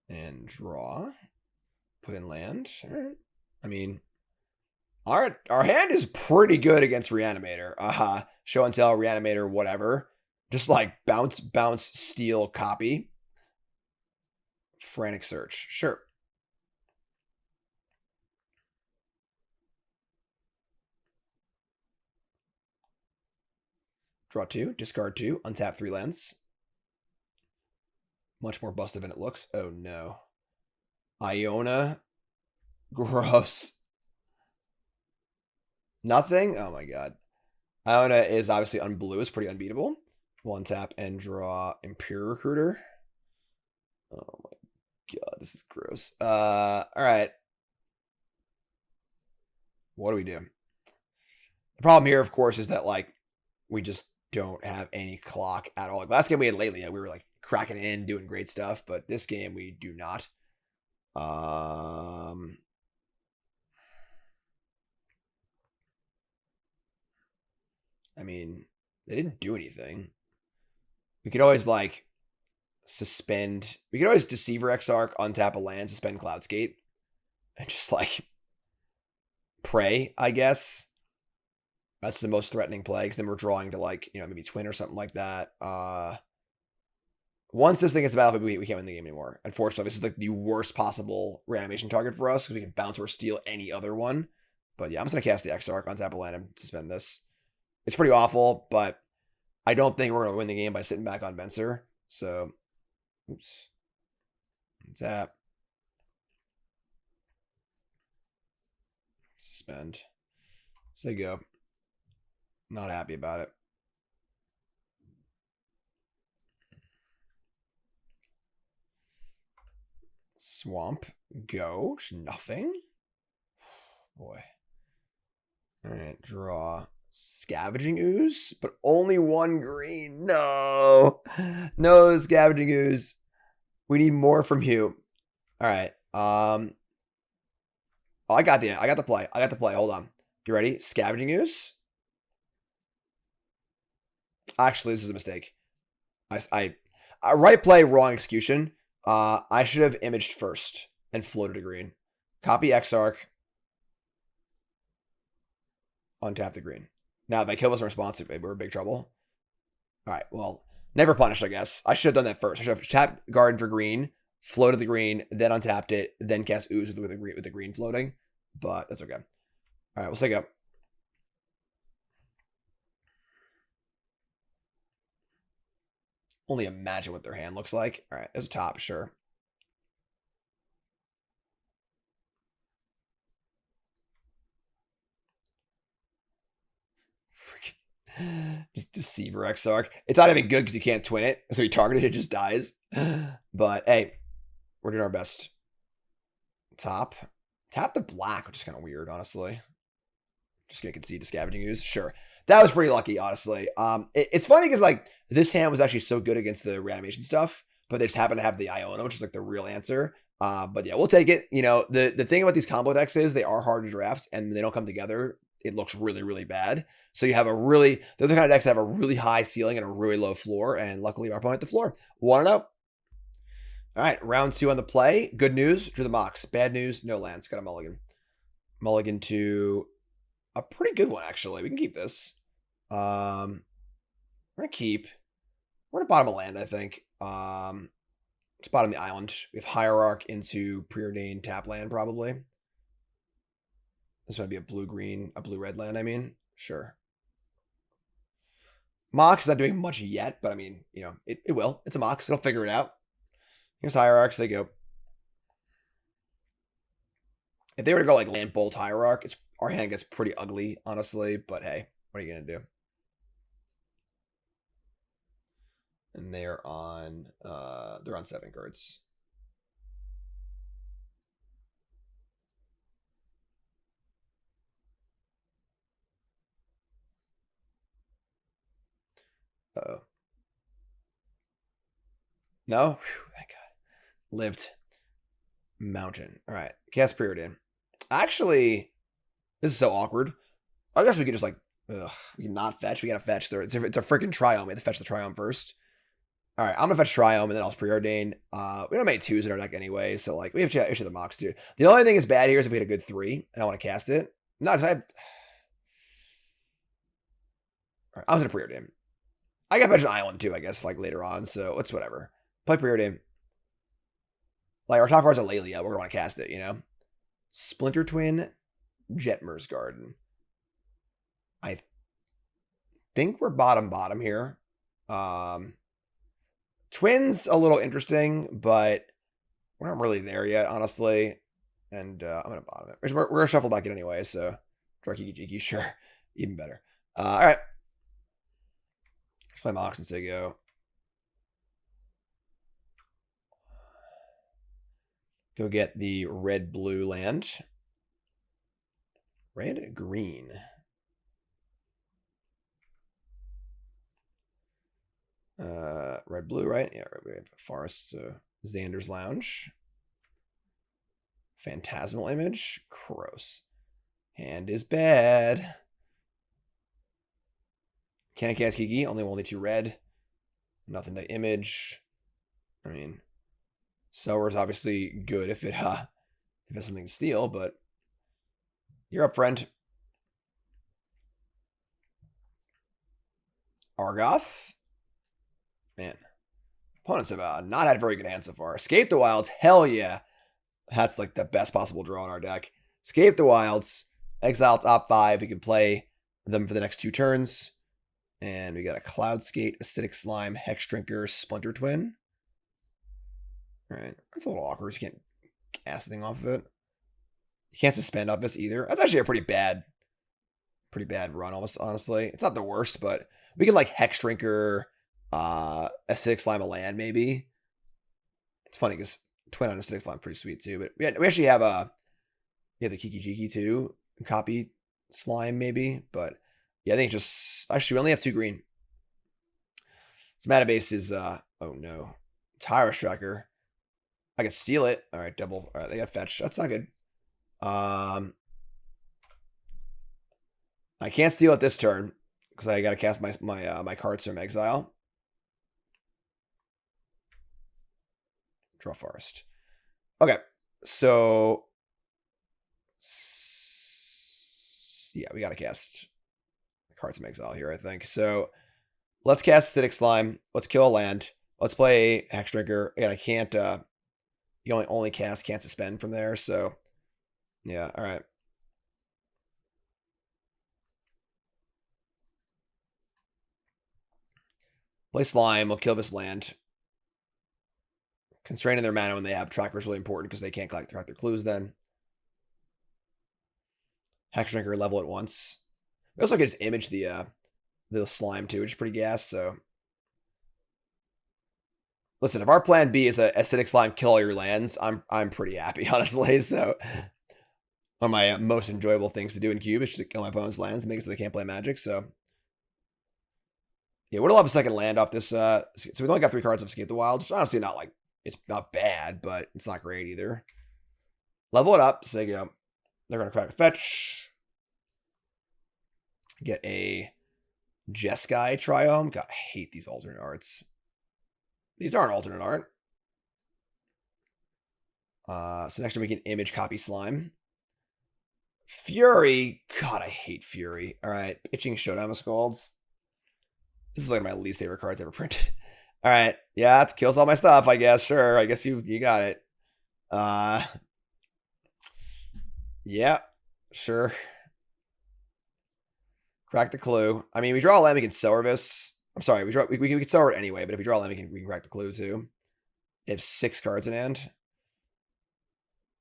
And draw. Put in land. All right. I mean, our hand is pretty good against Reanimator. Show and Tell, Reanimator, whatever. Just like bounce, steal, copy. Frantic Search. Sure. Draw 2, discard 2, untap 3 lands. Much more busted than it looks. Oh no. Iona. Gross. Nothing? Oh my god. Iona is obviously unblue. It's pretty unbeatable. One tap and draw Imperial Recruiter. Oh my god, this is gross. Alright. What do we do? The problem here, of course, is that like we just don't have any clock at all. Like last game we had lately, we were like cracking in, doing great stuff, but this game we do not. I mean, they didn't do anything. We could always like suspend. We could always Deceiver Exarch, untap a land, suspend Cloudskate, and just like pray, I guess. That's the most threatening play, because then we're drawing to like, you know, maybe Twin or something like that. Once this thing gets to battlefield, we can't win the game anymore. Unfortunately, this is like the worst possible reanimation target for us, because we can bounce or steal any other one. But yeah, I'm just going to cast the Exarch, untap a land, and suspend this. It's pretty awful, but I don't think we're going to win the game by sitting back on Venser. So, oops. Tap. Suspend. Say go. Not happy about it. Swamp. Go. Nothing. Boy. All right. Draw Scavenging Ooze, but only 1 green. No. No Scavenging Ooze. We need more from you. All right. Oh, I got the play. I got the play. Hold on. You ready? Scavenging Ooze. Actually, this is a mistake. I right play, wrong execution. I should have imaged first and floated a green. Copy Exarch. Untap the green. Now, if my kill wasn't responsive, maybe we're in big trouble. All right, well, never punished, I guess. I should have done that first. I should have tapped Garden for green, floated the green, then untapped it, then cast Ooze with the green floating. But that's okay. All right, we'll take up. Only imagine what their hand looks like. All right, there's a top, sure. Just Deceiver Exarch. It's not even good because you can't twin it. So you target it, it just dies. But hey, we're doing our best. Top. Tap the black, which is kind of weird, honestly. Just gonna concede to Scavenging Ooze. Sure. That was pretty lucky, honestly. It's funny because like this hand was actually so good against the reanimation stuff, but they just happen to have the Iona, which is like the real answer. But yeah, we'll take it. You know, the thing about these combo decks is they are hard to draft and they don't come together. It looks really, really bad. So you have they're the kind of decks that have a really high ceiling and a really low floor. And luckily our opponent at the floor. 1-0. All right, round 2 on the play. Good news, drew the Mox. Bad news, no lands. Got a mulligan. Mulligan to a pretty good one, actually. We can keep this. We're gonna keep. We're at the bottom of land, I think. It's bottom of the island. We have Hierarch into preordained tap land, probably. This might be a blue-red land, I mean. Sure. Mox is not doing much yet, but I mean, you know, it will. It's a Mox. It'll figure it out. Here's Hierarchs. They go. If they were to go like land bolt Hierarch, our hand gets pretty ugly, honestly. But hey, what are you gonna do? And they're on 7 cards. Uh-oh. No? Whew, thank God. Lived. Mountain. All right. Cast Preordain. Actually, this is so awkward. I guess we could just like, we can not fetch. We gotta fetch. It's a freaking Triome. We have to fetch the Triome first. All right, I'm gonna fetch Triome and then I'll Preordain. We don't make 2s in our deck anyway, so like we have to issue the Mox too. The only thing is bad here is if we had a good 3 and I want to cast it. No, because All right, I was gonna Preordain. I got fetch an island too, I guess, like later on. So it's whatever. Play Preordain. Like our top card's a Lelia, we're gonna want to cast it, you know. Splinter Twin, Jetmer's Garden. I think we're bottom here. Twins a little interesting, but we're not really there yet, honestly. And I'm gonna bottom it. We're gonna shuffle back in anyway, so draw Kiki Jiki, sure, even better. All right, let's play Mox and MTGO. Go get the red-blue land. Red-green. Red-blue, right? Yeah, we have Forest, Xander's Lounge. Phantasmal Image. Gross. Hand is bad. Can't cast Kiki. Only 2 red. Nothing to image. I mean, Sower's obviously good if it has something to steal, but you're up, friend. Argoth. Man, opponents have not had very good hands so far. Escape the Wilds. Hell yeah. That's like the best possible draw in our deck. Escape the Wilds. Exile top 5. We can play them for the next 2 turns. And we got a Cloud Skate, Acidic Slime, Hex Drinker, Splinter Twin. All right. That's a little awkward. You can't cast anything off of it. You can't suspend off this either. That's actually a pretty bad run, almost, honestly. It's not the worst, but we can like Hex Drinker, Acidic Slime a land, maybe. It's funny because Twin on Acidic Slime pretty sweet too. But we actually have the Kiki Jiki too. Copy Slime, maybe. But Yeah, I think just actually we only have 2 green. So mana base is oh no. Tyrus Tracker. I could steal it. All right, double. All right, they got fetch. That's not good. I can't steal it this turn because I got to cast my cards from exile. Draw forest. Okay, so yeah, we got to cast cards from exile here, I think. So let's cast Acidic Slime. Let's kill a land. Let's play Hex Drinker. And I can't. You only cast, can't suspend from there. So yeah, all right. Play Slime. We'll kill this land. Constraining their mana when they have tracker is really important because they can't track their clues then. Hex Drinker level at once. We also can just image the slime too, which is pretty gas. So listen, if our plan B is a acidic slime kill all your lands, I'm pretty happy, honestly. So one of my most enjoyable things to do in Cube is just to kill my opponent's lands and make it so they can't play Magic. So yeah, we'll have a second land off this. So we only got 3 cards of Escape the Wild, which honestly not like, it's not bad, but it's not great either. Level it up. So they go. They're going to crack a fetch. Get a Jeskai Triome. God, I hate these alternate arts. These aren't alternate art. So next time we can image copy slime. Fury. God, I hate Fury. All right. Pitching Showdown of Scalds. This is like my least favorite cards ever printed. All right. Yeah, it kills all my stuff, I guess. Sure. I guess you got it. Yeah, sure. Crack the clue. I mean, we draw a land, we can Sower this. I'm sorry, we can Sower it anyway, but if we draw a land, we can crack the clue too. They have 6 cards in hand.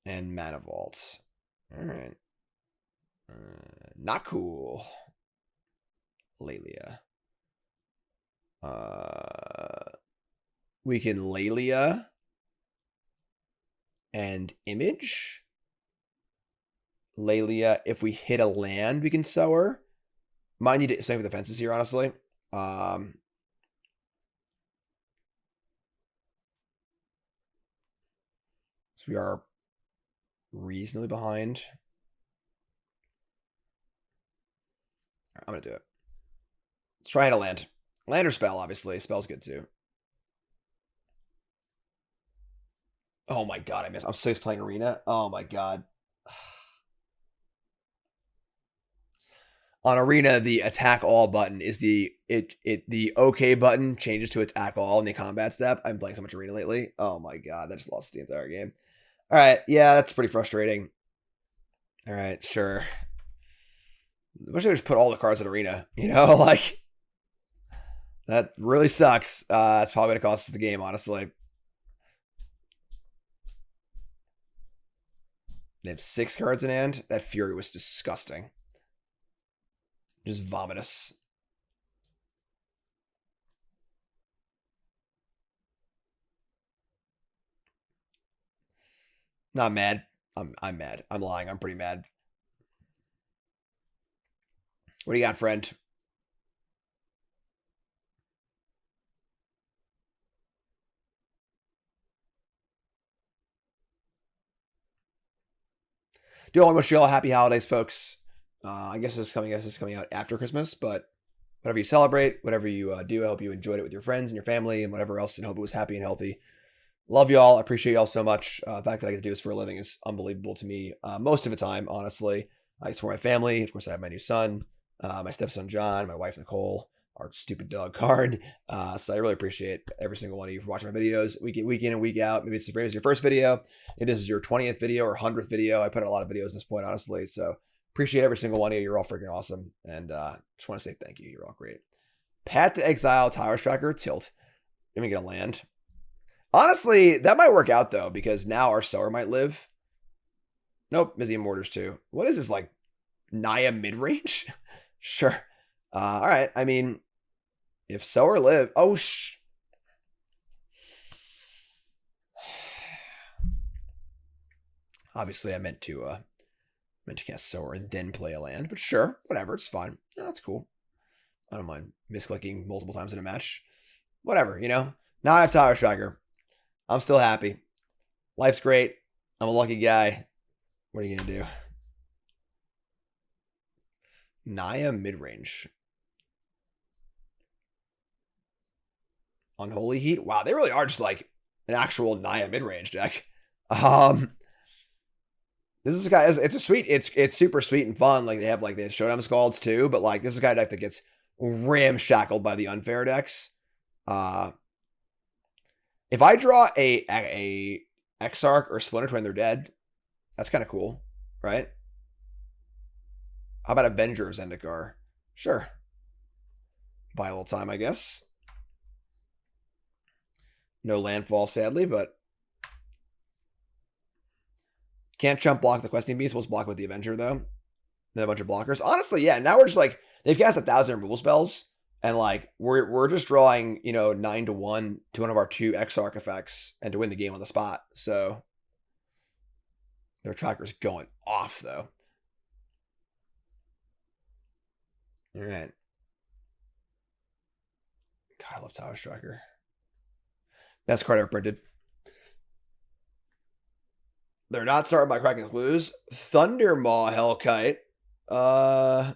And Mana Vault. Alright. Not cool. Lelia. We can Lelia and image. Lelia, if we hit a land, we can Sower. Might need to save for the fences here, honestly. So we are reasonably behind. I'm going to do it. Let's try and a land. Land or spell, obviously. Spell's good too. Oh my god, I missed. I'm so used to playing Arena. Oh my god. On Arena, the attack all button is the OK button changes to attack all in the combat step. I'm playing so much Arena lately. Oh my god, that just lost the entire game. All right, yeah, that's pretty frustrating. All right, sure. I wish I just put all the cards in Arena. You know, like that really sucks. It's probably gonna cost us the game, honestly. They have 6 cards in hand. That Fury was disgusting. Just vomitous. Not mad. I'm mad. I'm lying. I'm pretty mad. What do you got, friend? Do I want to wish you all happy holidays, folks? I guess this is coming out after Christmas, but whatever you celebrate, whatever you do, I hope you enjoyed it with your friends and your family and whatever else, and hope it was happy and healthy. Love y'all. I appreciate y'all so much. The fact that I get to do this for a living is unbelievable to me. Most of the time, honestly. It's for my family. Of course, I have my new son, my stepson John, my wife Nicole, our stupid dog Card. So I really appreciate every single one of you for watching my videos week in and week out. Maybe it's your first video. Maybe this is your 20th video or 100th video. I put out a lot of videos at this point, honestly. So appreciate every single one of you. You're all freaking awesome. And just want to say thank you. You're all great. Path to Exile, Tyrus Tracker, Tilt. Let me get a land. Honestly, that might work out, though, because now our Sower might live. Nope, Mizium Mortars, too. What is this, like, Naya mid-range? Sure. All right, I mean, if Sower live... Oh, Obviously, I meant to meant to cast Sower and then play a land, but sure, whatever, it's fine. Yeah, that's cool. I don't mind misclicking multiple times in a match. Whatever, you know? Now I have Tower Striker. I'm still happy. Life's great. I'm a lucky guy. What are you going to do? Naya midrange. Unholy Heat? Wow, they really are just like an actual Naya midrange deck. This is a guy, it's a sweet, it's super sweet and fun. Like they have Showdown Scalds too, but like this is a guy deck that gets ramshackled by the unfair decks. If I draw a Exarch or Splinter Twin, they're dead. That's kind of cool, right? How about Avenger Zendikar? Sure. Buy a little time, I guess. No landfall, sadly, but can't jump block the Questing Beast. We'll block with the Avenger, though. Then a bunch of blockers. Honestly, yeah, now we're just like, they've cast 1,000 removal spells, and like, we're just drawing, 9-1 to one of our 2 Exarch effects, and to win the game on the spot. So, their tracker's going off, though. All right. God, I love Tower Striker. Best card ever printed. They're not starting by cracking clues. Thundermaw Hellkite. All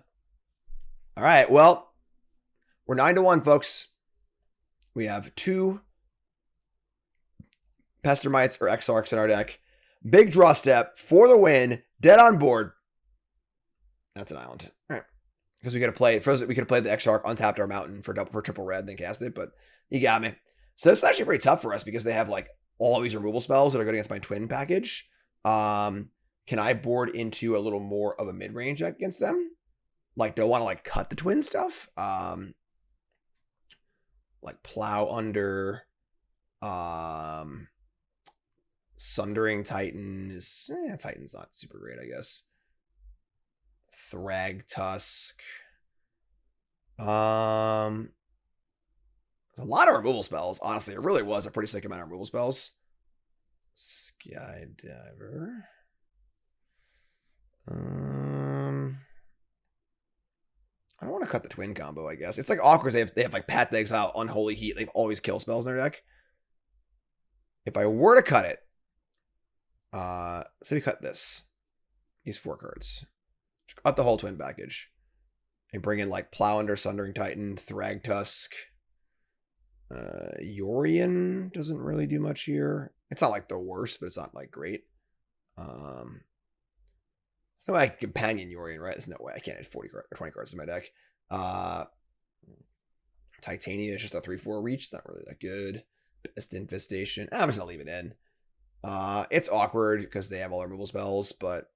right, well, we're 9-1, folks. We have 2 Pestermites or Exarchs in our deck. Big draw step for the win. Dead on board. That's an island. All right. Because we could have played, first we could have played the Exarch, untapped our mountain for triple red, then cast it, but you got me. So this is actually pretty tough for us because they have like all these removal spells that are good against my twin package. Can I board into a little more of a mid-range against them? Like, do I want to like cut the twin stuff? Like Plow Under, Sundering Titan is, Titan's not super great, I guess. Thrag Tusk. A lot of removal spells, honestly. It really was a pretty sick amount of removal spells. Skydiver. I don't want to cut the twin combo, I guess. It's like awkward. They have like Path to Exile, Unholy Heat. They've always kill spells in their deck. If I were to cut it, say we cut this. These 4 cards. Cut the whole twin package. And bring in like Plow Under, Sundering Titan, Thrag Tusk. Yorion doesn't really do much here. It's not like the worst, but it's not like great. It's no way I can companion Yorion, right? There's no way I can't add 20 cards in my deck. Titania is just a 3/4 reach. It's not really that good. Best Infestation. I'm just gonna leave it in. It's awkward because they have all their removal spells, but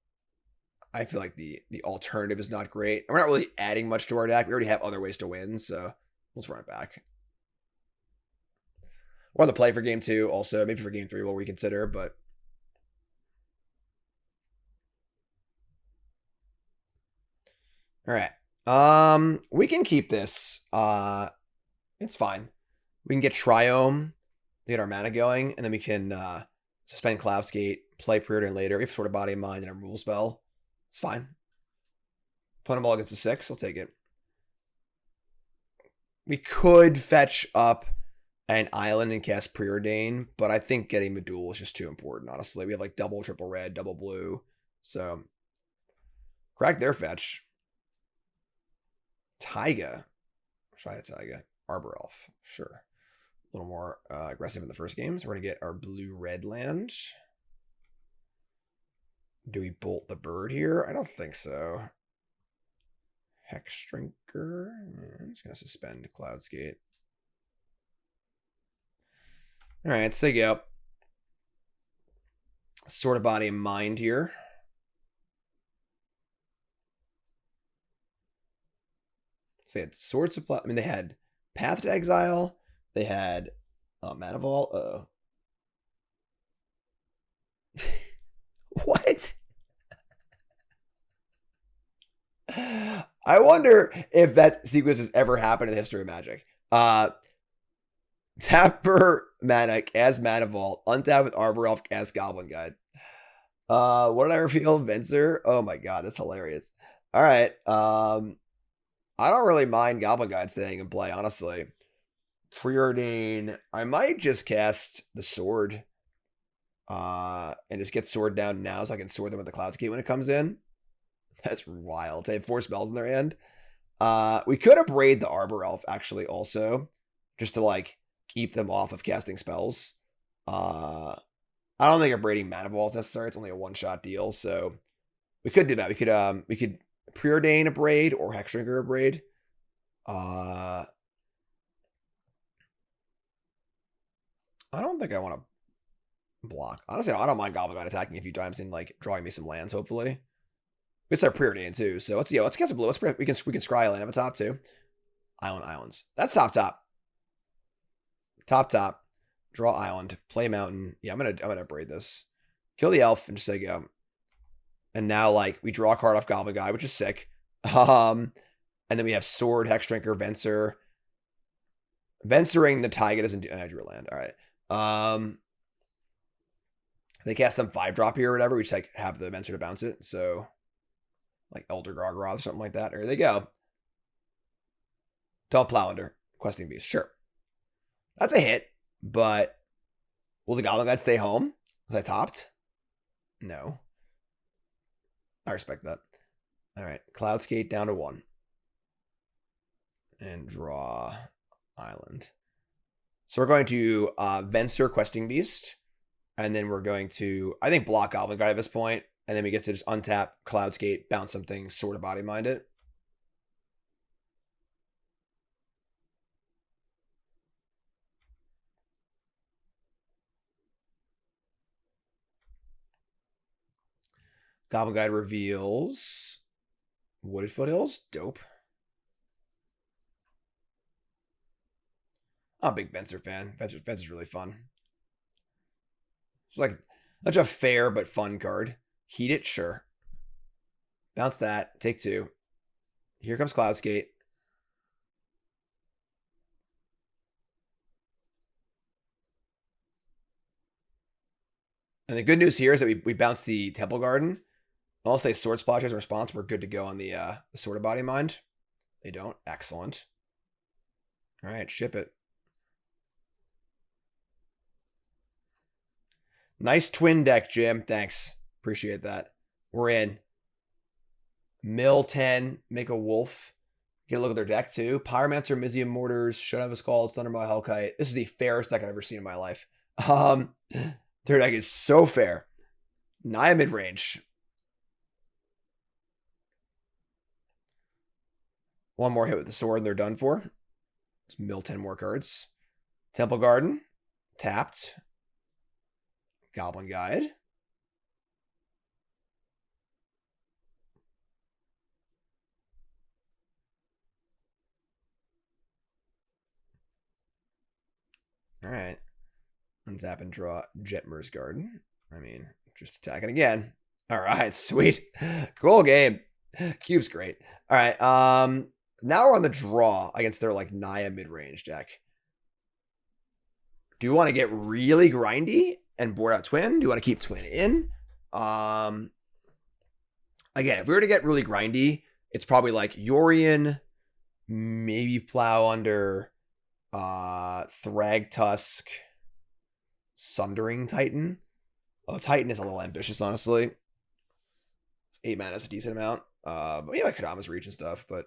I feel like the alternative is not great. And we're not really adding much to our deck. We already have other ways to win, so let's run it back. We're on the play for game 2 also. Maybe for game 3 we'll reconsider, but all right. We can keep this. It's fine. We can get Triome to get our mana going, and then we can suspend Cloudskate, play Preordain later. We have Sort of Body and Mind and a removal spell. It's fine. Put them all against a 6. We'll take it. We could fetch up an island and cast Preordain, but I think getting Medul is just too important, honestly. We have like double triple red, double blue. So crack their fetch. Taiga. Try a Taiga. Arbor Elf. Sure. A little more aggressive in the first game. So we're going to get our blue-red land. Do we bolt the bird here? I don't think so. Hexdrinker. I'm just going to suspend Cloudskate. All right, let's take it up. Sort of Body and Mind here. So they had Sword Supply. I mean, they had Path to Exile. They had Mana Vault. Uh-oh. What? I wonder if that sequence has ever happened in the history of Magic. Tap for Mana as Mana Vault. Untap with Arbor Elf as Goblin Guide. What did I reveal? Venser? Oh my god, that's hilarious. All right. I don't really mind Goblin Guide staying in play, honestly. Preordain. I might just cast the sword. And just get sword down now so I can sword them with the Cloudscape when it comes in. That's wild. They have 4 spells in their hand. We could upgrade the Arbor Elf actually also, just to like keep them off of casting spells. I don't think upgrading Mana Ball is necessary. It's only a one-shot deal, so we could do that. We could preordain a braid or Hexdrinker a braid. I don't think I want to block. Honestly, I don't mind Goblin God attacking a few times and like drawing me some lands. Hopefully, we start preordain too. So let's get some blue. We can scry land up a top too. Islands. That's top. Top. Draw island. Play mountain. Yeah, I'm gonna braid this. Kill the elf and just say go. And now like we draw a card off Goblin Guy, which is sick. And then we have sword, Hexdrinker, Venser. Venturing the Taiga doesn't do I drew a land. All right. They cast some 5-drop here or whatever. We just like have the Venser to bounce it. So like Elder Gargaroth or something like that. There they go. Don't plow under. Questing Beast. Sure. That's a hit. But will the Goblin Guide stay home? Was I topped? No. I respect that. All right. Cloudskate down to 1. And draw island. So we're going to Venser Questing Beast. And then we're going to, I think, block Goblin Guide at this point. And then we get to just untap Cloudskate, bounce something, sort of body mind it. Goblin Guide reveals Wooded Foothills. Dope. I'm a big Venser fan. Venser's really fun. It's like such a fair but fun card. Heat it, sure. Bounce that. Take 2. Here comes Cloudskate. And the good news here is that we bounce the Temple Garden. I'll say Sword Splash as a response. We're good to go on the Sword of Body Mind. They don't. Excellent. All right, ship it. Nice twin deck, Jim. Thanks. Appreciate that. We're in. Mill 10, make a wolf. Get a look at their deck too. Pyromancer, Mizium Mortars, Shut Up His Calls, Thunderbolt Hellkite. This is the fairest deck I've ever seen in my life. Their deck is so fair. Naya mid-range. One more hit with the sword and they're done for. Let's mill 10 more cards. Temple Garden. Tapped. Goblin Guide. All right. Untap and draw Jetmir's Garden. I mean, just attacking again. All right, sweet. Cool game. Cube's great. All right. Now we're on the draw against their like Naya mid-range deck. Do you want to get really grindy and board out Twin? Do you want to keep Twin in? Again, if we were to get really grindy, it's probably like Yorion, maybe plow under Thragtusk, Sundering Titan. Oh, Titan is a little ambitious, honestly. 8 mana is a decent amount. But yeah, like Kadama's Reach and stuff, but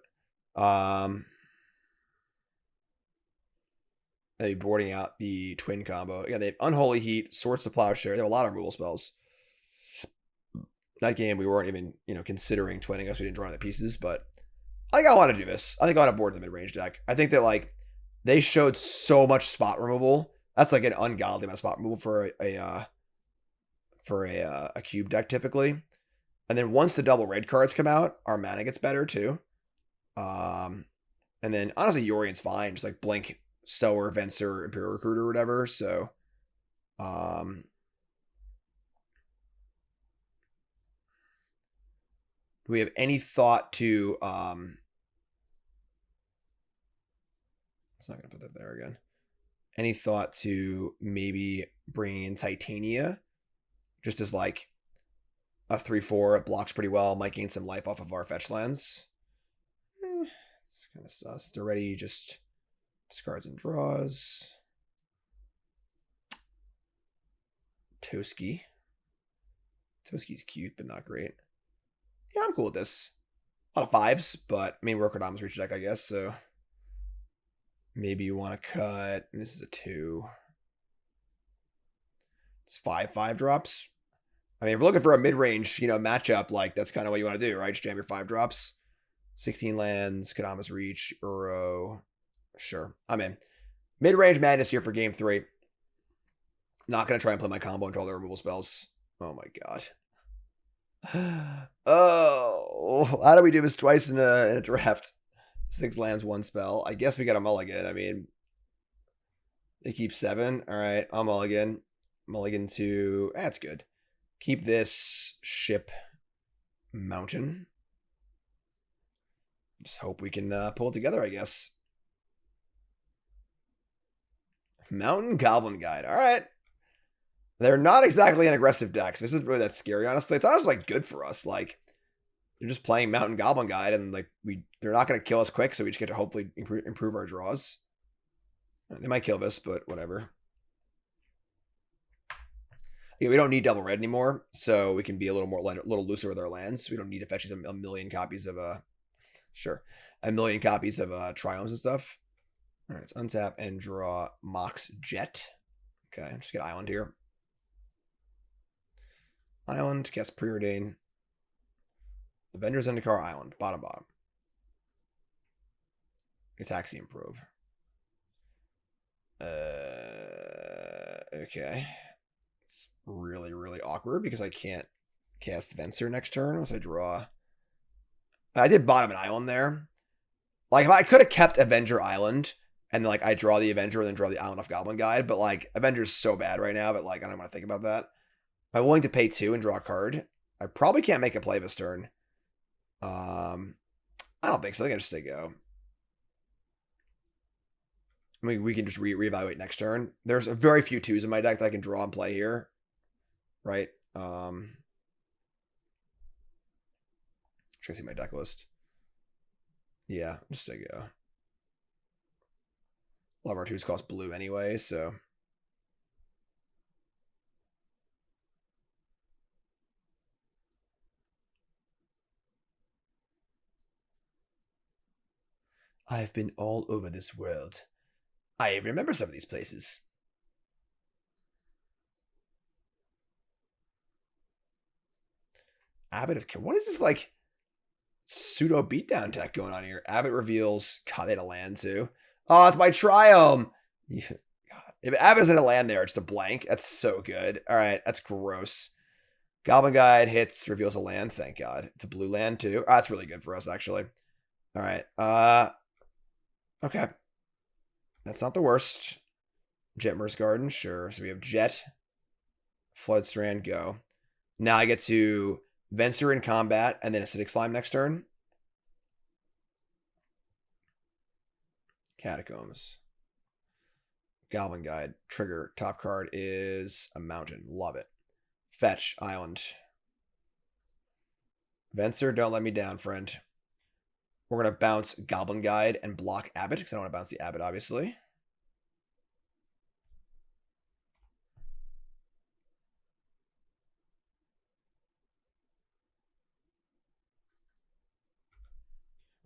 they boarding out the twin combo. Yeah, they have Unholy Heat, Swords to Plowshare. They have a lot of removal spells. That game we weren't even, considering twinning us. We didn't draw any the pieces, but I think I want to do this. I think I want to board the mid-range deck. I think that like they showed so much spot removal. That's like an ungodly amount of spot removal for a cube deck typically. And then once the double red cards come out, our mana gets better too. And then honestly, Yorion's fine. Just like blink, Sower, Venser, Imperial Recruiter, or whatever. So, do we have any thought to? It's not gonna put that there again. Any thought to maybe bringing in Titania, just as like a 3/4. It blocks pretty well. Might gain some life off of our fetch lands. It's kind of sus. They're ready. Just discards and draws. Toski. Toski's cute, but not great. Yeah, I'm cool with this. A lot of 5s, but I mean, we're Kodama's reach deck, I guess, so maybe you want to cut. This is a 2. It's 5/5 drops. I mean, if we're looking for a mid-range, matchup, like that's kind of what you want to do, right? Just jam your 5 drops. 16 lands, Kodama's reach, Uro. Sure, I'm in. Mid-range madness here for game 3. Not going to try and play my combo into all the removal spells. Oh my god. Oh, how do we do this twice in a draft? 6 lands, 1 spell. I guess we got a mulligan. I mean, they keep 7. All right, I'll mulligan. Mulligan to... That's good. Keep this ship mountain. Just hope we can pull it together, I guess. Mountain Goblin Guide. All right. They're not exactly an aggressive deck. So this isn't really that scary, honestly. It's honestly like good for us. Like, they're just playing Mountain Goblin Guide, and like they're not going to kill us quick, so we just get to hopefully improve our draws. They might kill this, but whatever. Yeah, we don't need double red anymore, so we can be a little looser with our lands. We don't need to fetch a million copies of a million copies of Triomes and stuff. All right, let's untap and draw Mox Jet. Okay, just get Island here. Island, cast Preordain. Avengers Zendikar Island, bottom. Ataxi improve. Okay. It's really, really awkward because I can't cast Venser next turn unless I draw. I did bottom an island there. Like, if I could have kept Avenger Island and like I draw the Avenger and then draw the Island off Goblin Guide, but like Avenger's so bad right now, but like I don't want to think about that. I'm willing to pay 2 and draw a card. I probably can't make a play this turn. I don't think so. I think I just say go. I mean, we can just reevaluate next turn. There's a very few 2s in my deck that I can draw and play here. Right? Should I see my deck list? Yeah, just say go. A lot of our 2s cost blue anyway, so... I've been all over this world. I remember some of these places. Abbot of... What is this, like, pseudo beatdown deck going on here? Abbot reveals... God, they had a land, too. Oh, it's my Triome! God. If Abbot isn't a land there, it's a blank. That's so good. All right, that's gross. Goblin Guide hits, reveals a land. Thank God. It's a blue land, too. Oh, that's really good for us, actually. All right. Okay. That's not the worst. Jetmer's Garden, sure. So we have Jet, Floodstrand, go. Now I get to Venser in combat and then Acidic Slime next turn. Catacombs. Goblin Guide, trigger. Top card is a mountain. Love it. Fetch, Island. Venser, don't let me down, friend. We're going to bounce Goblin Guide and block Abbot, because I don't want to bounce the Abbot, obviously.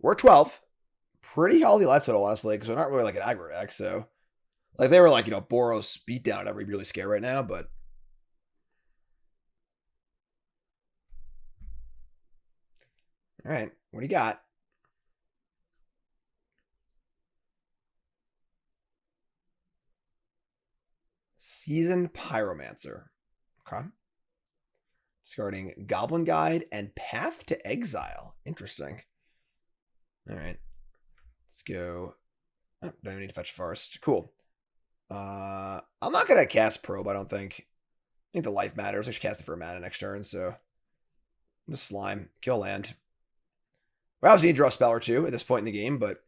We're 12. Pretty healthy life total, honestly, because we're not really like an aggro deck, so... Like, they were like, Boros beatdown, I'd be really scared right now, but... All right, what do you got? Seasoned Pyromancer. Okay. Discarding Goblin Guide and Path to Exile. Interesting. All right. Let's go. Oh, don't need to fetch first. Cool. I'm not going to cast Probe, I don't think. I think the life matters. I should cast it for a mana next turn, so... Just Slime. Kill land. We obviously need to draw a spell or 2 at this point in the game, but...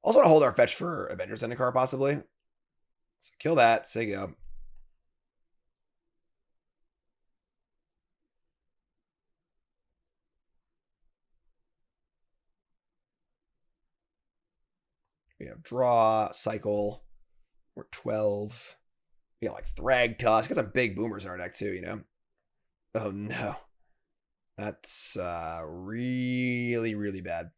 Also want to hold our fetch for Avengers Zendikar, possibly. So kill that. Say go. We have draw, cycle. We're 12. We got like Thrag Tusk. Got some big boomers in our deck too, you know? Oh no. That's really, really bad.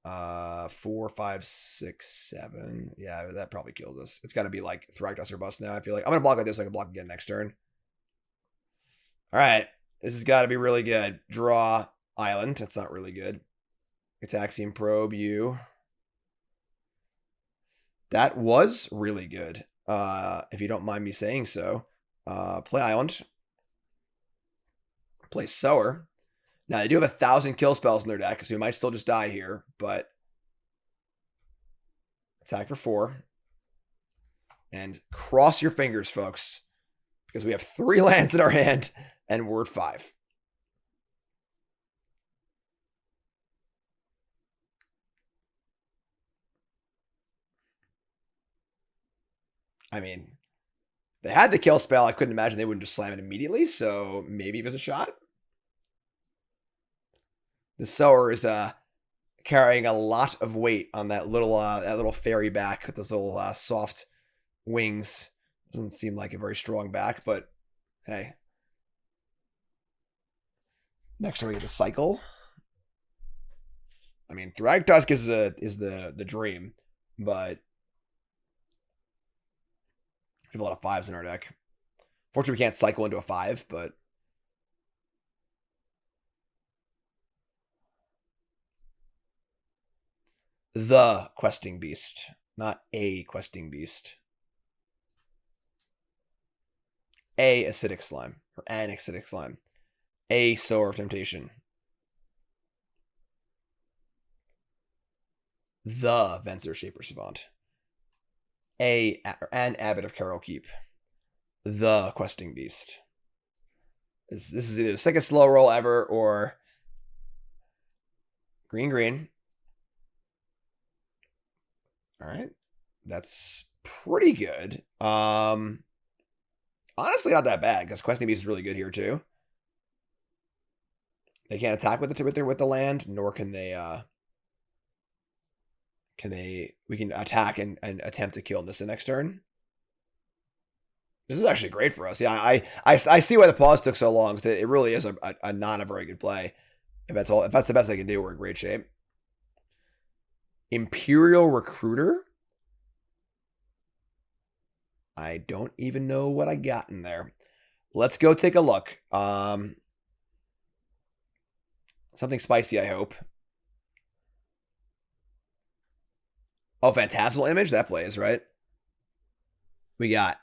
4, 5, 6, 7. Yeah, that probably kills us. It's gotta be like Thrag Tusk or bust now, I feel like. I'm gonna block like this so I can block again next turn. Alright. This has got to be really good. Draw Island. That's not really good. Ataxian Probe you. That was really good. If you don't mind me saying so. Play Island. Play Sower. Now, they do have 1,000 kill spells in their deck, so we might still just die here, but attack for 4. And cross your fingers, folks, because we have 3 lands in our hand, and we're at 5. I mean, they had the kill spell. I couldn't imagine they wouldn't just slam it immediately, so maybe it was a shot. The Sower is carrying a lot of weight on that little fairy back with those little soft wings. Doesn't seem like a very strong back, but hey. Next turn we get the cycle. I mean, Thrag Tusk is the dream, but we have a lot of 5s in our deck. Fortunately, we can't cycle into a 5, but the Questing Beast, not a Questing Beast. A Acidic Slime, or an Acidic Slime. A Sower of Temptation. The Venser Shaper Savant. An Abbot of Carol Keep. The Questing Beast. This is either the sickest slow roll ever or green. All right. That's pretty good. Honestly, not that bad because Questing Beast is really good here too. They can't attack with the land, nor can they we can attack and attempt to kill Nissa next turn. This is actually great for us. Yeah, I see why the pause took so long, because it really is a not a very good play. If that's the best I can do, we're in great shape. Imperial Recruiter. I don't even know what I got in there. Let's go take a look. Something spicy, I hope. Oh, Phantasmal Image? That plays, right? We got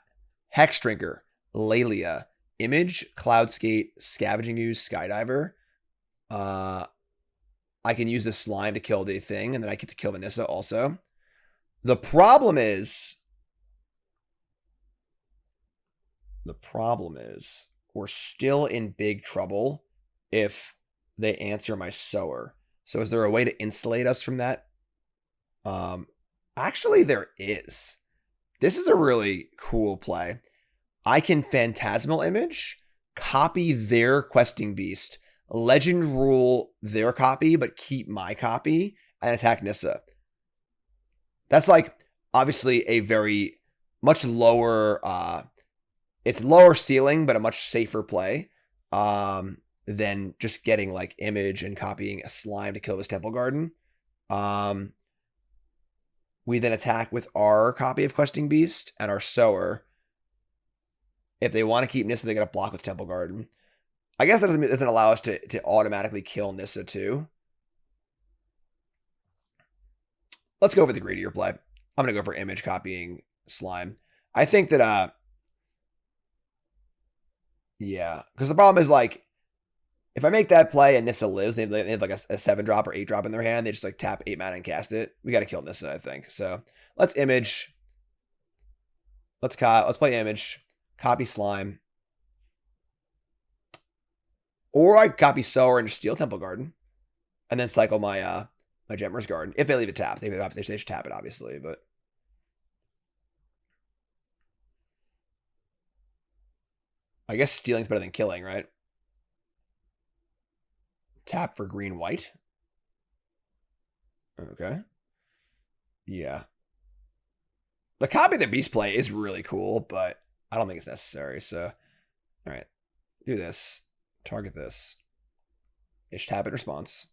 Hex Drinker, Lalia, Image, Cloudskate, Scavenging Ooze, Skydiver. I can use this slime to kill the thing, and then I get to kill Vanessa also. The problem is we're still in big trouble if they answer my Sower. So is there a way to insulate us from that? Actually, there is. This is a really cool play. I can Phantasmal Image, copy their Questing Beast, Legend Rule their copy, but keep my copy, and attack Nissa. That's like, obviously, a very much lower, it's lower ceiling, but a much safer play than just getting like Image and copying a slime to kill this Temple Garden. We then attack with our copy of Questing Beast and our Sower. If they want to keep Nissa, they got to block with Temple Garden. I guess that doesn't allow us to automatically kill Nissa too. Let's go for the greedier play. I'm going to go for Image copying slime. I think that, yeah, because the problem is like, if I make that play and Nissa lives, they have like a 7-drop or 8-drop in their hand. They just like tap 8 mana and cast it. We got to kill Nissa, I think. So let's Image. Let's play Image. Copy Slime. Or I copy Sower and just steal Temple Garden. And then cycle my my Gemmer's Garden. If they leave it tapped. They should tap it, obviously. But I guess stealing's better than killing, right? Tap for green-white. Okay. Yeah. The copy of the beast play is really cool, but I don't think it's necessary. So, all right, do this. Target this. Ish tap in response.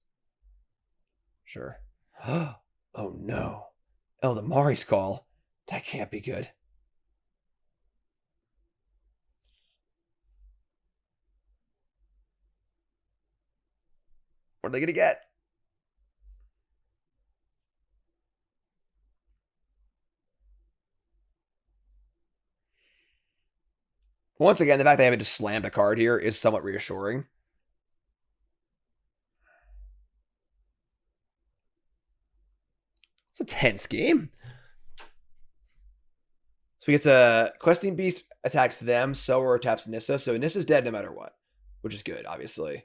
Sure. Oh no. Eldamari's call. That can't be good. What are they going to get? Once again, the fact they haven't just slammed a card here is somewhat reassuring. It's a tense game. So we get to Questing Beast attacks them, Sower taps Nissa. So Nissa's dead no matter what, which is good, obviously.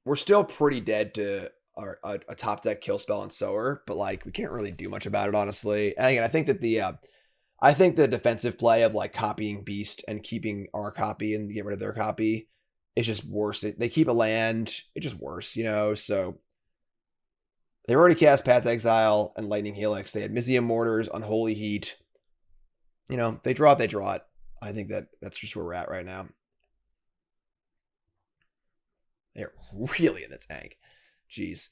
We're still pretty dead to a top deck kill spell on Sower, but like we can't really do much about it, honestly. And again, I think that the defensive play of like copying Beast and keeping our copy and get rid of their copy is just worse. They keep a land, it's just worse, you know. So they already cast Path Exile and Lightning Helix. They had Mizium Mortars, Unholy Heat. You know, they draw it, they draw it. I think that's just where we're at right now. They're really in the tank. Jeez.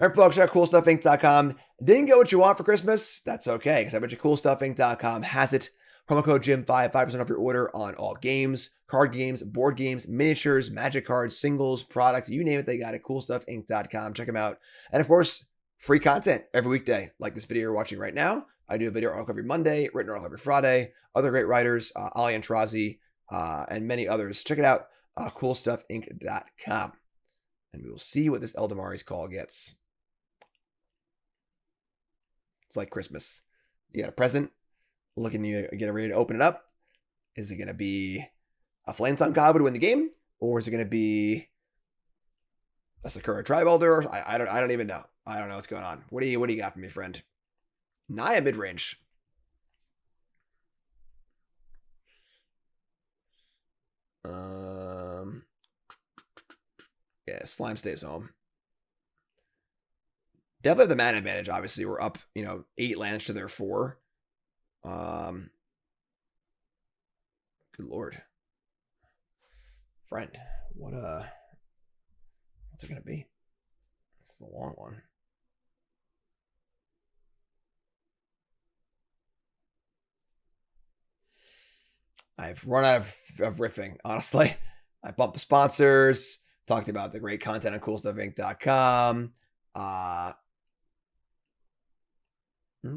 All right, folks, check out CoolStuffInc.com. Didn't get what you want for Christmas? That's okay, because I bet you CoolStuffInc.com has it. Promo code Jim5, 5% off your order on all games, card games, board games, miniatures, magic cards, singles, products, you name it, they got it. CoolStuffInc.com. Check them out. And of course, free content every weekday, like this video you're watching right now. I do a video article every Monday, written article every Friday. Other great writers, Ali Antrazi, and many others. Check it out. CoolStuffInc.com. And we will see what this Eldamari's call gets. It's like Christmas. You got a present, looking you get ready to open it up. Is it going to be a Flametongue Goblin to win the game? Or is it going to be a Sakura Tribe Elder? I don't even know. I don't know what's going on. What do you got for me, friend? Naya mid-range. Yeah, Slime stays home. Definitely the mana advantage. Obviously, we're up, 8 lands to their 4. Good lord, friend. What's it gonna be? This is a long one. I've run out of riffing, honestly. I bumped the sponsors, talked about the great content on CoolStuffInc.com. I'm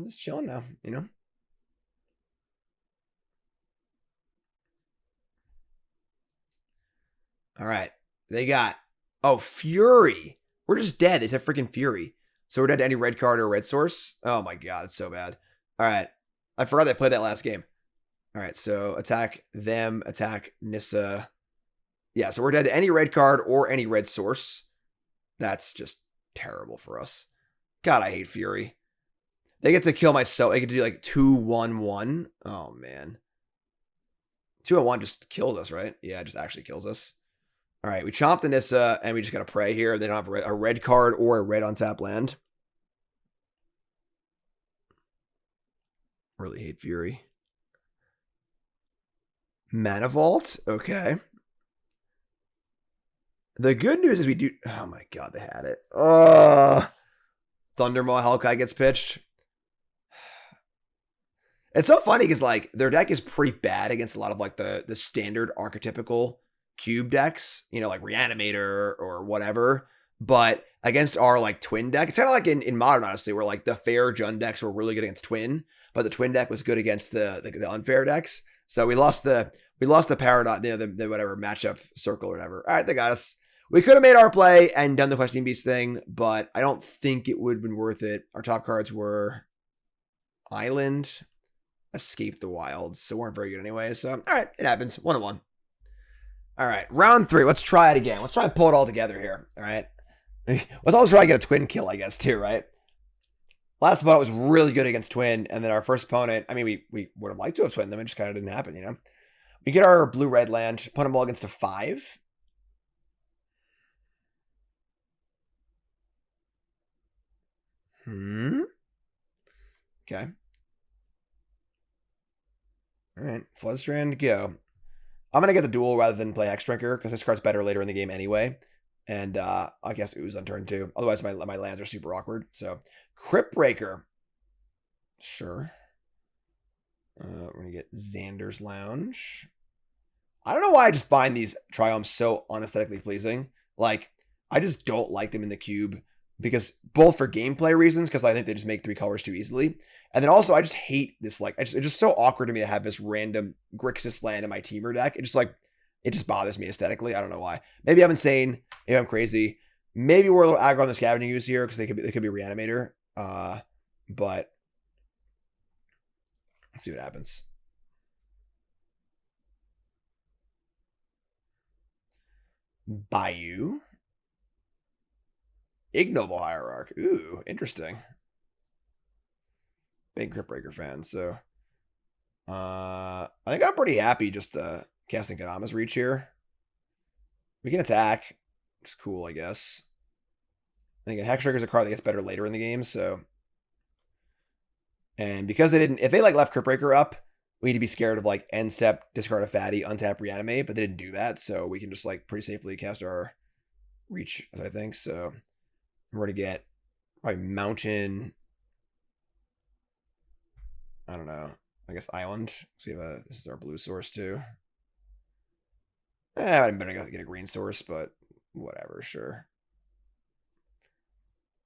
just chilling now, All right. They got, Fury. We're just dead. They said freaking Fury. So we're dead to any red card or red source. Oh my god, it's so bad. All right. I forgot they played that last game. All right, so attack them, attack Nissa. Yeah, so we're dead to any red card or any red source. That's just terrible for us. God, I hate Fury. They get to kill my soul. They get to do like 2-1-1. Oh, man. 2-1 just kills us, right? Yeah, it just actually kills us. All right, we chomp the Nissa, and we just got to pray here. They don't have a red card or a red on tap land. Really hate Fury. Mana Vault. Okay. The good news is we do... Oh, my God, they had it. Thundermaw Hellkite gets pitched. It's so funny because, like, their deck is pretty bad against a lot of, like, the standard archetypical cube decks, like Reanimator or whatever. But against our, like, twin deck, it's kind of like in Modern, honestly, where, like, the fair Jund decks were really good against twin, but the twin deck was good against the unfair decks. So we lost the paradox, the whatever matchup circle or whatever. All right, they got us. We could have made our play and done the Questing Beast thing, but I don't think it would have been worth it. Our top cards were Island, Escape the Wilds, so weren't very good anyway. So, all right, it happens. 1-1. All right, round 3. Let's try it again. Let's try and pull it all together here. All right. Let's also try to get a twin kill, I guess, too, right? Last opponent was really good against twin, and then our first opponent, I mean, we would have liked to have twin them. It just kind of didn't happen, We get our blue-red land, put them all against a 5. Okay. All right. Floodstrand, go. I'm going to get the duel rather than play Hexdrinker because this card's better later in the game anyway. And I guess Ooze on turn 2. Otherwise, my lands are super awkward. So, Cryptbreaker. Sure. We're going to get Xander's Lounge. I don't know why I just find these Triomes so unaesthetically pleasing. Like, I just don't like them in the cube because both for gameplay reasons, because I think they just make 3 colors too easily. And then also, I just hate this. Like, it's just so awkward to me to have this random Grixis land in my teamer deck. It just bothers me aesthetically. I don't know why. Maybe I'm insane. Maybe I'm crazy. Maybe we're a little aggro on the Scavenging Ooze here because they could be Reanimator. But let's see what happens. Bayou. Ignoble Hierarch. Ooh, interesting. Big Cryptbreaker fan, so I think I'm pretty happy just casting Kadama's Reach here. We can attack, which is cool, I guess. And again, Hexdrinker is a card that gets better later in the game, so. And because they didn't, if they like left Cryptbreaker up, we need to be scared of like end step, discard a fatty, untap, reanimate, but they didn't do that, so we can just like pretty safely cast our Reach, I think. So we're gonna get probably Mountain. I don't know. I guess Island. So we have this is our blue source too. I'm better get a green source, but whatever, sure.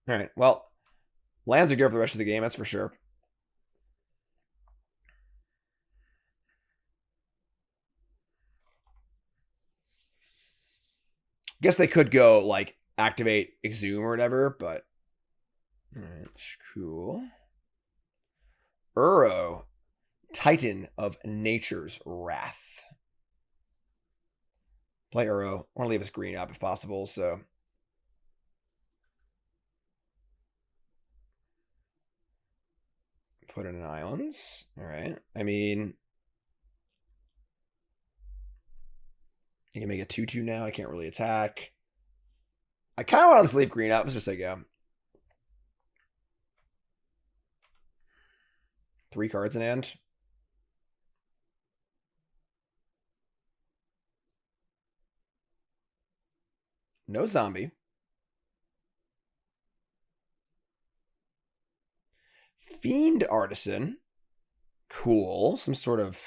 All right. Well, lands are good for the rest of the game, that's for sure. Guess they could go like activate Exhume or whatever, but all right, cool. Uro, Titan of Nature's Wrath. Play Uro. I want to leave us green up if possible, so. Put in an islands. All right. I mean, you can make a 2/2 now. I can't really attack. I kind of want to just leave green up. Let's just say go. 3 cards in hand. No zombie. Fiend Artisan. Cool. Some sort of,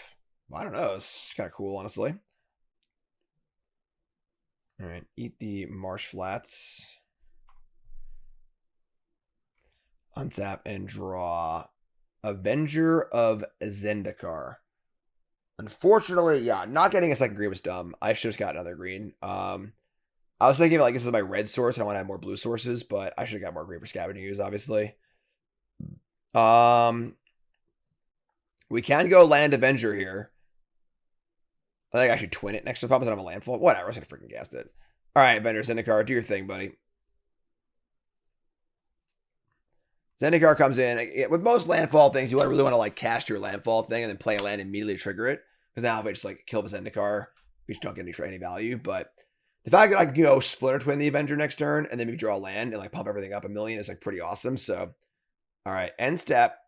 I don't know. It's kind of cool, honestly. All right. Eat the Marsh Flats. Untap and draw Avenger of Zendikar. Unfortunately, yeah, not getting a second green was dumb. I should have got another green. I was thinking like this is my red source and I want to have more blue sources, but I should have got more green for Scavenging Ooze, obviously. We can go land Avenger here. I think I should twin it next to the problem. I don't have a landfall. Whatever, I was gonna freaking guess it. All right, Avenger Zendikar, do your thing, buddy. Zendikar comes in. With most landfall things, you really want to like cast your landfall thing and then play a land and immediately trigger it. Because now if I just like kill the Zendikar, we just don't get any value. But the fact that I can go Splinter Twin the Avenger next turn and then maybe draw a land and like pump everything up a million is like pretty awesome. So, all right, end step.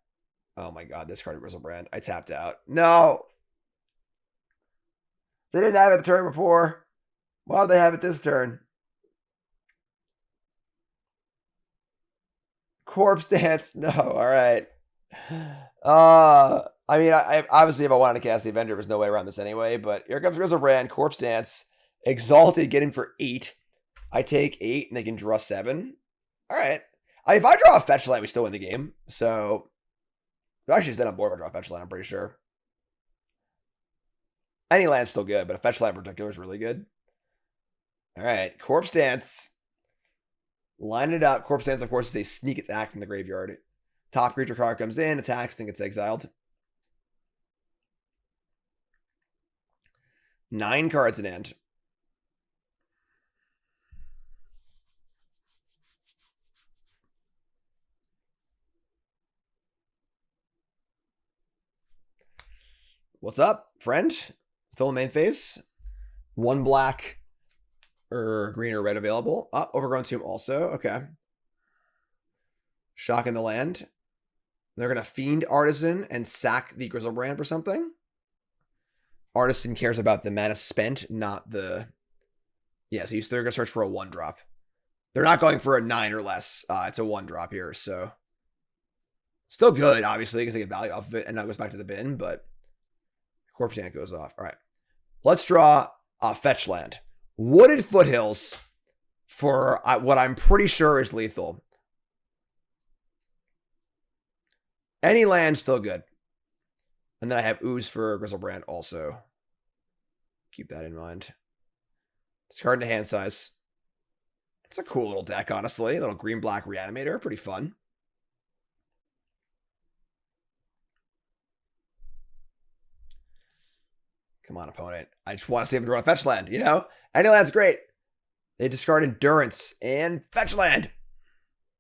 Oh my god, this card Grizzlebrand. I tapped out. No! They didn't have it the turn before. Why would they have it this turn? Corpse Dance. No, all right. I mean, I obviously if I wanted to cast the Avenger, there's no way around this anyway, but here comes Grizzlebrand, Corpse Dance, Exalted, get him for 8. I take 8 and they can draw 7. All right. If I draw a fetch land, we still win the game. So, actually, it's then on board if I draw a fetch land, I'm pretty sure. Any land's still good, but a fetch land in particular is really good. All right, Corpse Dance. Line it up. Corpse Dance, of course, is a sneak attack from the graveyard. Top creature card comes in, attacks, then gets exiled. 9 cards in hand. What's up, friend? Still in main phase. 1 black or green or red available. Overgrown Tomb also. Okay. Shock in the land. They're going to Fiend Artisan and sack the Grizzlebrand for something. Artisan cares about the mana spent, not the... Yeah, so they're going to search for a 1-drop. They're not going for a 9 or less. It's a 1-drop here, so... Still good, obviously, because they get value off of it, and now it goes back to the bin, but... Corpse Ant goes off. All right. Let's draw a fetch land. Wooded Foothills for what I'm pretty sure is lethal. Any land, still good. And then I have Ooze for Grizzlebrand also. Keep that in mind. Discard into hand size. It's a cool little deck, honestly. A little green-black Reanimator. Pretty fun. Come on, opponent. I just want to see if we draw a fetch land, you know? Any land's great. They discard Endurance and fetch land.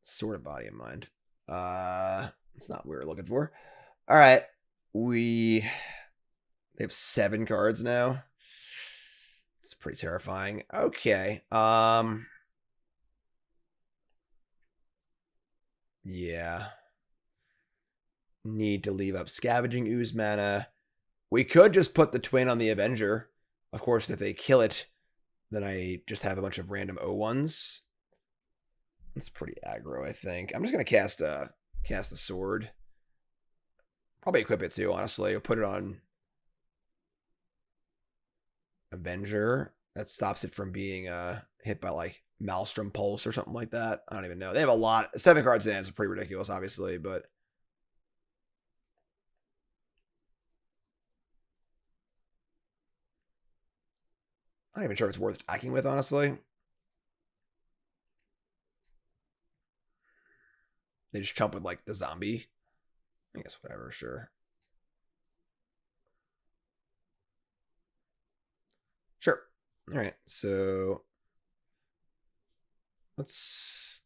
Sort of body in mind. It's not what we were looking for. All right. They have 7 cards now. It's pretty terrifying. Okay. Yeah. Need to leave up Scavenging Ooze mana. We could just put the twin on the Avenger. Of course, if they kill it, then I just have a bunch of random O1s. It's pretty aggro, I think. I'm just going to cast the sword. Probably equip it too, honestly. I'll put it on Avenger. That stops it from being hit by like Maelstrom Pulse or something like that. I don't even know. They have a lot. 7 cards in. It's pretty ridiculous, obviously, but... I'm not even sure if it's worth attacking with, honestly. They just chump with, like, the zombie. I guess whatever, sure. Sure. All right, so... Let's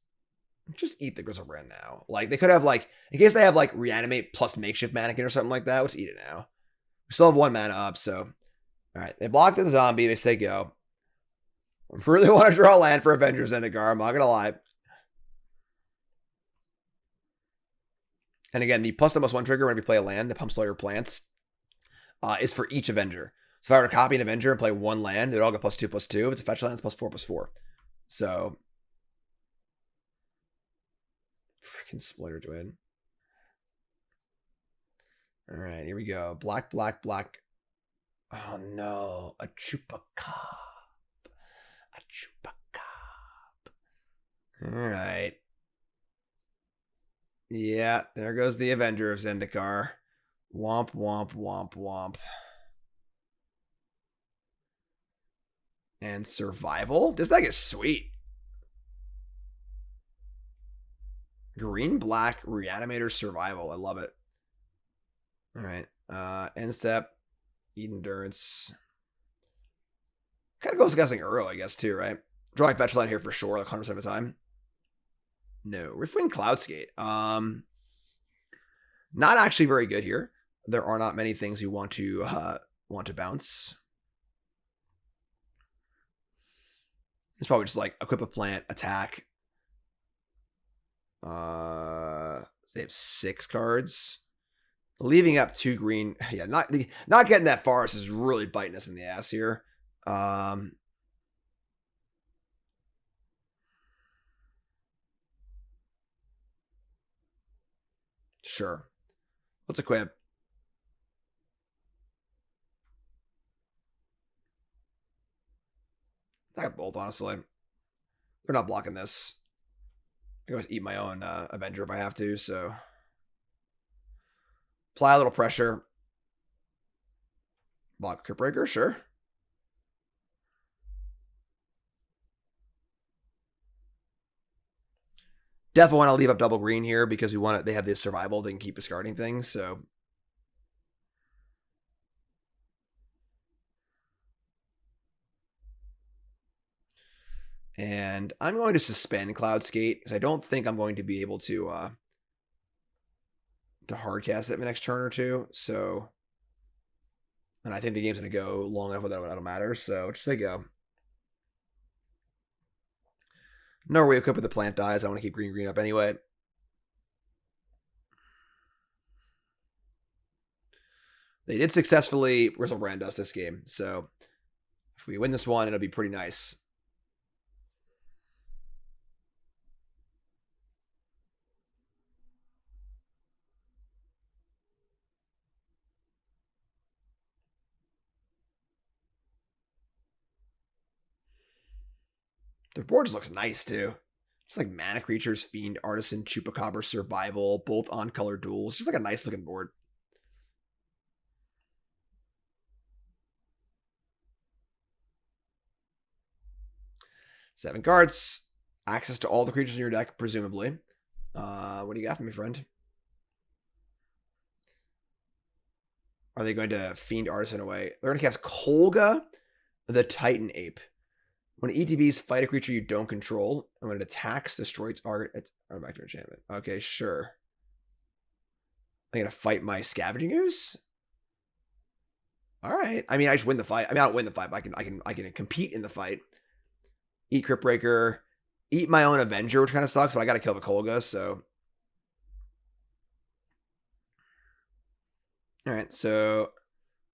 just eat the Grizzlebrand now. Like, they could have, like... In case they have, like, Reanimate plus Makeshift Mannequin or something like that, let's eat it now. We still have 1 mana up, so... All right, they blocked the zombie. They say go. I really want to draw land for Avengers Zendikar. I'm not going to lie. And again, the +1/+1 trigger when we play a land, the Pump Slayer Plants, is for each Avenger. So if I were to copy an Avenger and play 1 land, they'd all get +2/+2. If it's a fetch land, it's +4/+4. So... Freaking Splitter Twin. All right, here we go. Black, black, black. Oh no, a Chupacab. A Chupacab. Alright. Yeah, there goes the Avenger of Zendikar. Womp, womp, womp, womp. And Survival? This deck is sweet. Green, black, Reanimator, Survival. I love it. Alright. End step. Eat Endurance. Kind of goes guessing Uro, I guess, too, right? Drawing fetch line here for sure, like 100% of the time. No. Riftwing Cloudskate. Not actually very good here. There are not many things you want to bounce. It's probably just like equip a plant, attack. They have 6 cards. Leaving up 2 green. Yeah, not getting that far is really biting us in the ass here. Sure. Let's equip. I got both, honestly. They're not blocking this. I can always eat my own Avenger if I have to, so... Apply a little pressure. Block Crypt Breaker, sure. Definitely want to leave up double green here because they have this survival. They can keep discarding things, so. And I'm going to suspend Cloudskate because I don't think I'm going to be able to hardcast it in the next turn or two. So, and I think the game's going to go long enough without it'll matter. So just say go. No way equip with the plant dies. I want to keep green up anyway. They did successfully Grizzle Brand us this game, so if we win this one, it'll be pretty nice. Their board just looks nice, too. Just like Mana Creatures, Fiend, Artisan, Chupacabra, Survival, both on color duels. Just like a nice looking board. Seven cards. Access to all the creatures in your deck, presumably. What do you got for me, friend? Are they going to Fiend Artisan away? They're going to cast Kolga, the Titan Ape. When ETBs fight a creature you don't control, and when it attacks, destroys target, it's back to enchantment. Okay, sure. I'm gonna fight my Scavenging Ooze. All right. I mean, I just win the fight. I mean, I don't win the fight, but I can compete in the fight. Eat Crypt Breaker. Eat my own Avenger, which kind of sucks, but I got to kill the Kolga, so. All right, so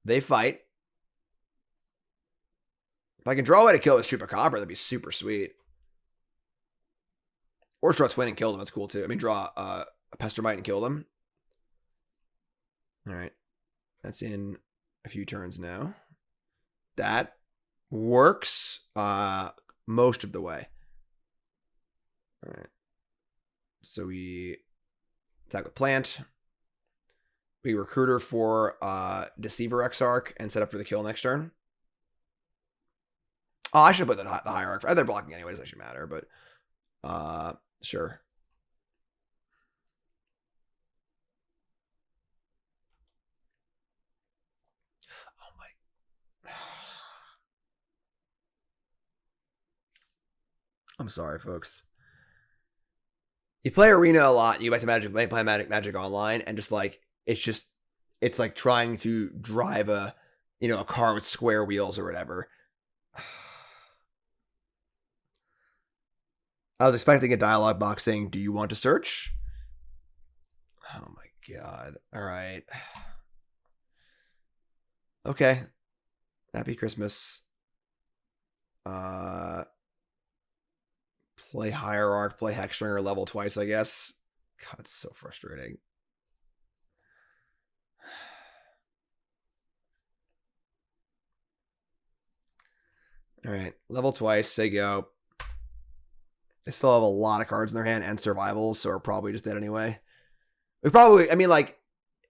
they fight. If I can draw a way to kill this Chupacabra, that'd be super sweet. Or draw Twin and kill them. That's cool, too. I mean, draw a Pestermite and kill them. All right. That's in a few turns now. That works most of the way. All right. So we attack with Plant. We Recruiter for Deceiver Exarch and set up for the kill next turn. Oh, I should put the Hierarch. They're blocking anyway. It doesn't actually matter, but sure. Oh my. I'm sorry, folks. You play Arena a lot, you play Magic Online, and just like it's like trying to drive a car with square wheels or whatever. I was expecting a dialogue box saying, "Do you want to search?" Oh my god. All right. Okay. Happy Christmas. Play Hierarch, play Hexbringer level twice, I guess. God, it's so frustrating. All right, level twice, they go. They still have a lot of cards in their hand and survival, so are probably just dead anyway. We probably, I mean, like,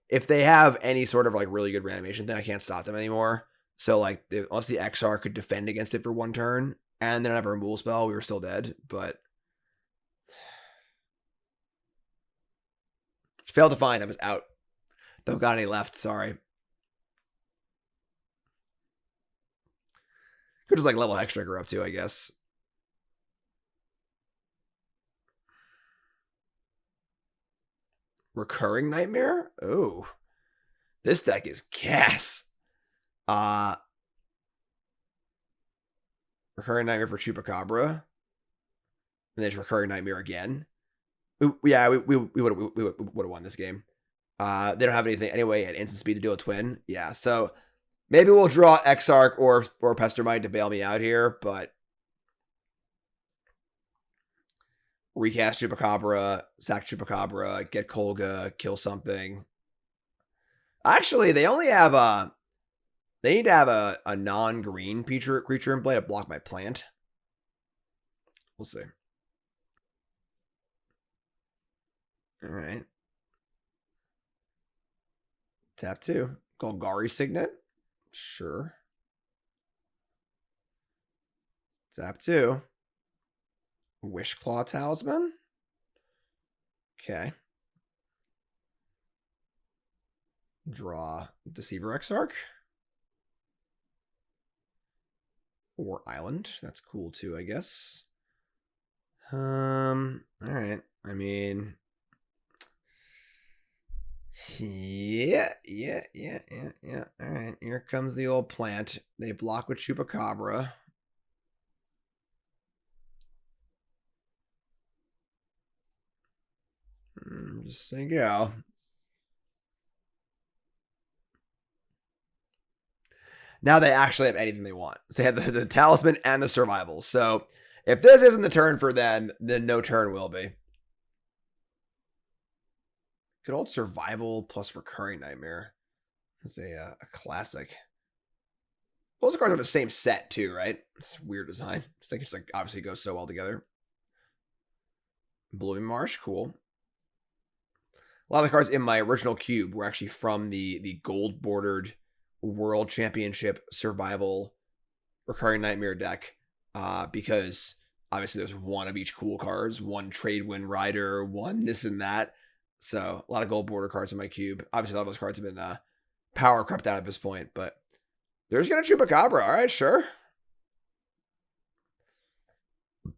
if they have any sort of like really good reanimation thing, I can't stop them anymore. So like, unless the XR could defend against it for one turn and then have a removal spell, we were still dead. But failed to find. I was out. Don't got any left. Sorry. Could just like level Hextrigger up too, I guess. Recurring Nightmare? Oh. This deck is gas. Recurring Nightmare for Chupacabra. And then it's Recurring Nightmare again. We would have won this game. They don't have anything anyway at instant speed to deal with Twin. Yeah, so maybe we'll draw Exarch or Pestermite to bail me out here, but recast Chupacabra, sack Chupacabra, get Kolga, kill something. Actually, they only have they need to have a non-green creature in play to block my plant. We'll see. All right. Tap 2. Golgari Signet. Sure. Tap 2. Wishclaw Talisman. Okay. Draw Deceiver Exarch. Or Island. That's cool too, I guess. All right. I mean, yeah. All right, here comes the old plant. They block with Chupacabra. Just say go. Now they actually have anything they want. So they have the talisman and the survival. So if this isn't the turn for them, then no turn will be. Good old survival plus recurring nightmare. That's a classic. Those cards are the same set too, right? It's weird design. It's like obviously goes so well together. Blooming Marsh, cool. A lot of the cards in my original cube were actually from the gold bordered World Championship Survival Recurring Nightmare deck, because obviously there's one of each cool cards, one Trade-Wind Rider, one this and that. So a lot of gold border cards in my cube. Obviously a lot of those cards have been power crept out at this point, but there's gonna Chupacabra. All right, sure.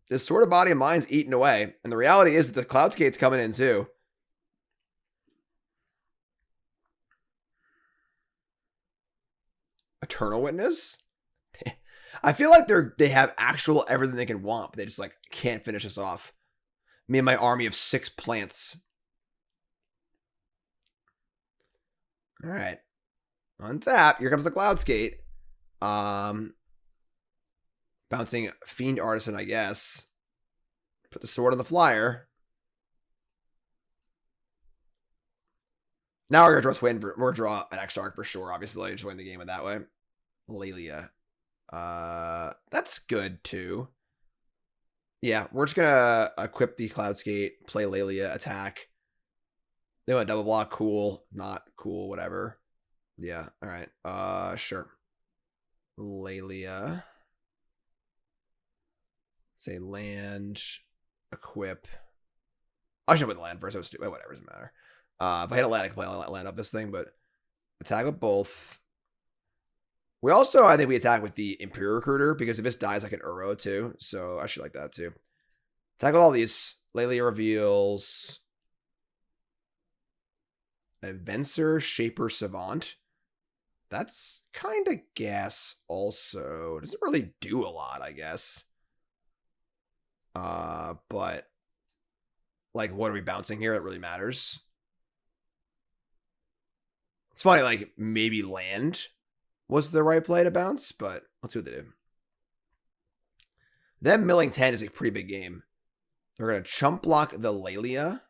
This sort of body of mine's eating away, and the reality is that the Cloudskate's coming in too. Eternal Witness? I feel like they have actual everything they can want, but they just like can't finish us off. Me and my army of 6 plants. All right. Untap. Here comes the Cloudskate. Bouncing Fiend Artisan, I guess. Put the sword on the flyer. Now we're gonna draw Twin. We're gonna draw an Exarch for sure. Obviously, just win the game in that way. Lelia. That's good too. Yeah, we're just gonna equip the Cloudskate, play Lelia, attack. They want double block. Cool. Not cool. Whatever. Yeah. All right. Sure. Lelia. Say land. Equip. I should have put land first. I was stupid. Whatever. Doesn't matter. If I hit a land, I can play land up this thing, but attack with both. We also, I think we attack with the Imperial Recruiter because if this dies, I can Uro too. So I should like that too. Attack with all these. Lelia reveals Adventure, Shaper, Savant. That's kind of gas also. It doesn't really do a lot, I guess. But like, what are we bouncing here? That really matters. It's funny, like, maybe land was the right play to bounce, but let's see what they do. Them milling 10 is a pretty big game. They're going to chump block the Lelia.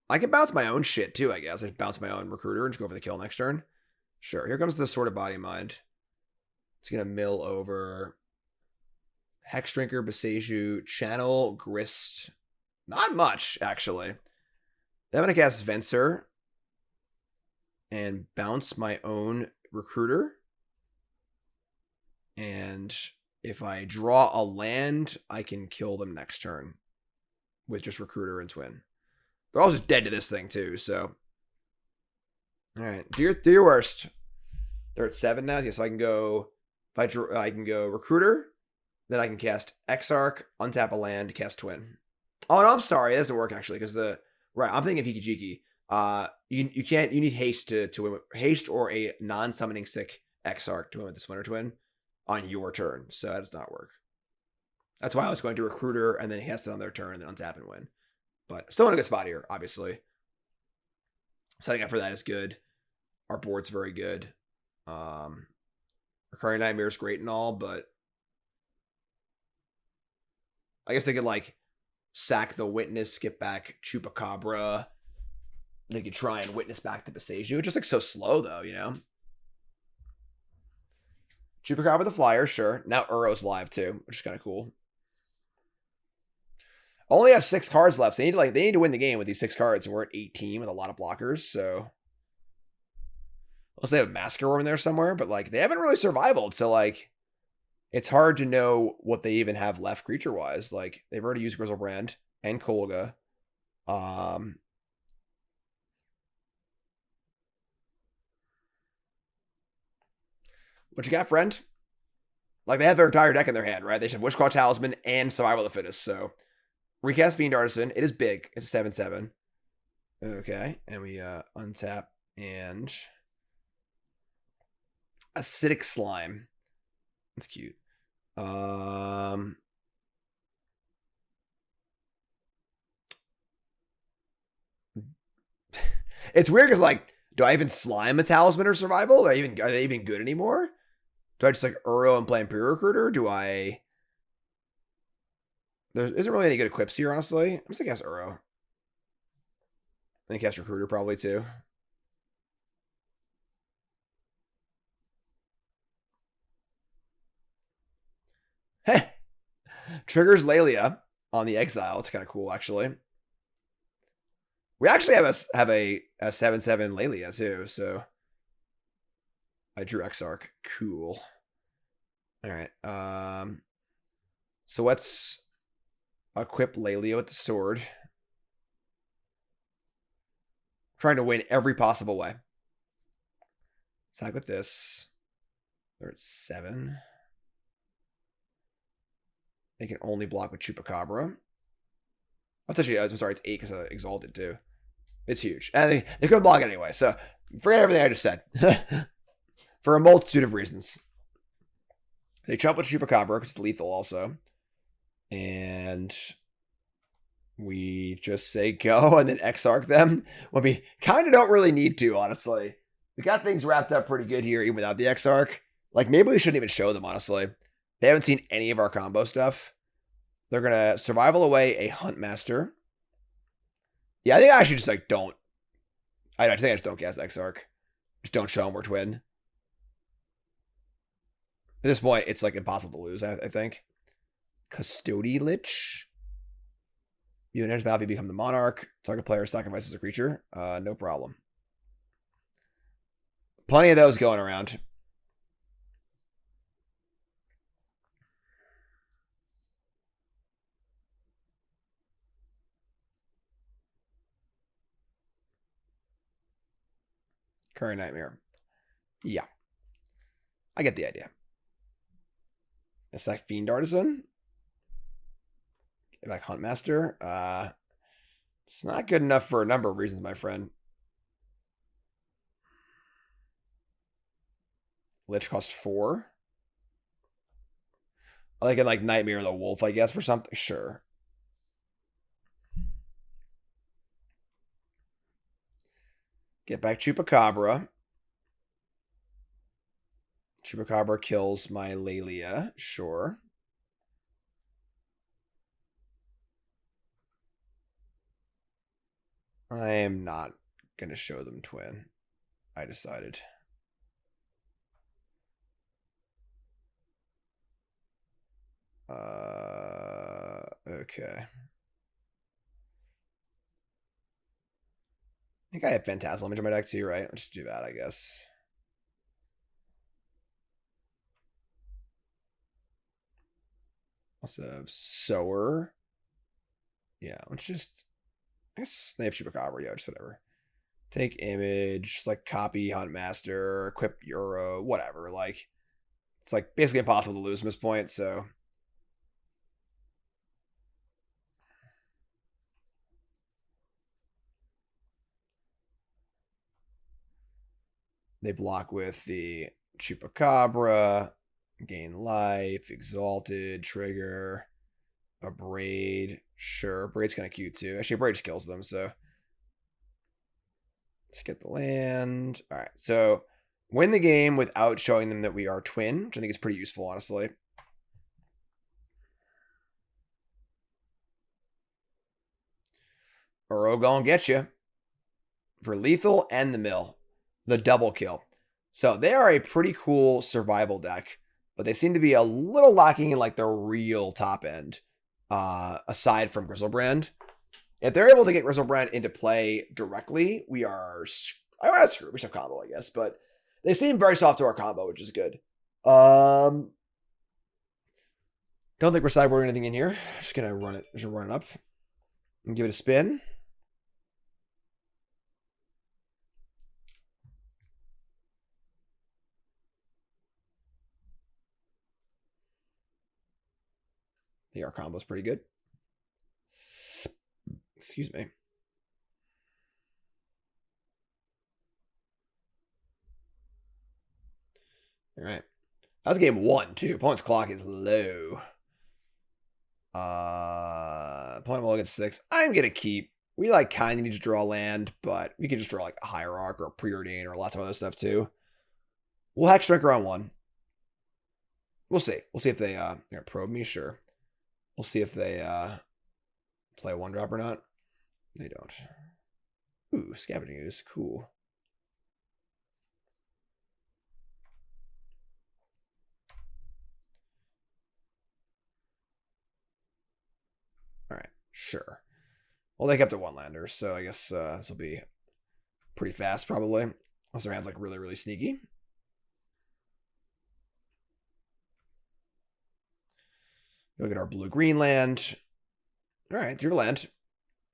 I can bounce my own shit too, I guess. I just bounce my own Recruiter and just go for the kill next turn. Sure. Here comes the Sword of Body and Mind. It's going to mill over Hex Drinker, Beseju, Channel, Grist. Not much, actually. Then I'm going to cast Venser and bounce my own Recruiter. And if I draw a land, I can kill them next turn with just Recruiter and Twin. They're all just dead to this thing too, so. All right, do your worst. They're at 7 now, yeah, so I can go, I can go Recruiter, then I can cast Exarch, untap a land, cast Twin. Oh, no, I'm sorry, it doesn't work actually, because I'm thinking of Hiki-Jiki. You need haste to win, haste or a non-summoning sick Exarch to win with this Winter Twin on your turn, so that does not work. That's why I was going to Recruiter and then cast it on their turn and then untap and win. But still in a good spot here, obviously. Setting up for that is good. Our board's very good. Recurring Nightmare is great and all, but I guess they could like sack the Witness, skip back Chupacabra. They could try and Witness back the Beseju. It's just like so slow though, you know? Chupacabra the Flyer, sure. Now Uro's live too, which is kind of cool. Only have 6 cards left. So they need to win the game with these 6 cards, and we're at 18 with a lot of blockers. So unless they have Massacre Worm in there somewhere, but like they haven't really survivaled. So like it's hard to know what they even have left creature wise. Like they've already used Grizzlebrand and Kolga. What you got, friend? Like they have their entire deck in their hand, right? They should have Wishclaw Talisman and Survival of the Fittest. So recast Fiend Artisan. It is big. It's a 7/7. Okay. And we untap and Acidic Slime. That's cute. It's weird because like Do I even slime a Talisman or Survival? Are they even good anymore? Do I just like Uro and play Imperial Recruiter? Do I... There isn't really any good equips here, honestly. I'm just gonna cast Uro. I think cast Recruiter probably too. Heh. Triggers Lelia on the Exile. It's kind of cool, actually. We actually have a 7/7 Lelia too, so I drew Exarch. Cool. All right. So let's equip Lelia with the sword. Trying to win every possible way. Attack with this. They're at 7. They can only block with Chupacabra. I'm sorry, it's 8 because I Exalted too. It's huge. And they couldn't block it anyway, so forget everything I just said. For a multitude of reasons. They chump with Chupacabra because it's lethal also. And we just say go and then Exarch them when we kind of don't really need to, honestly. We got things wrapped up pretty good here, even without the Exarch. Like, maybe we shouldn't even show them, honestly. They haven't seen any of our combo stuff. They're going to Survival away a Huntmaster. Yeah, I think I actually just, like, don't. I think I just don't cast Exarch. Just don't show them we're twin. At this point, it's, like, impossible to lose, I think. Custody Lich. You enters battle, you become the monarch. Target player sacrifices a creature. No problem. Plenty of those going around. Curry Nightmare. Yeah. I get the idea. It's like Fiend Artisan. Like Huntmaster. It's not good enough for a number of reasons, my friend. Lich costs 4. I can like Nightmare the Wolf, I guess, for something. Sure. Get back Chupacabra. Chupacabra kills my Lelia. Sure. I am not going to show them twin. I decided. Okay. I think I have Phantasmal Image in my deck too, right? I'll just do that, I guess. Also have Sower. Yeah, let's just... I guess they have Chupacabra, yeah, just whatever. Take image, just like copy Huntmaster, equip Euro, whatever. Like, it's like basically impossible to lose from this point, so... They block with the Chupacabra, gain life, exalted, trigger, a braid. Sure, braid's kind of cute too. Actually, braid just kills them, so let's get the land. All right, so win the game without showing them that we are twin, which I think is pretty useful, honestly. Uro gonna get you for lethal and the mill. The double kill. So they are a pretty cool survival deck, but they seem to be a little lacking in like the real top end, aside from Grizzlebrand. If they're able to get Grizzlebrand into play directly, we are... I don't have screwed. We should have combo, I guess, but they seem very soft to our combo, which is good. Don't think we're sideboarding anything in here. Just gonna run it. Just run it up and give it a spin. The R combo is pretty good. Excuse me. All right. That's game 1, too. Opponent's clock is low. Opponent will look at 6. I'm going to keep We like kind of need to draw land, but we can just draw like a Hierarch or a Preordain or lots of other stuff too. We'll Hexdrinker on one. We'll see. We'll see if they probe me. Sure. We'll see if they play a 1-drop or not. They don't. Ooh, Scavenging Ooze. Cool. All right, sure. Well, they kept it 1-lander, so I guess this will be pretty fast probably. Unless their hand's like really, really sneaky. Look at our blue-green land. All right, drew land.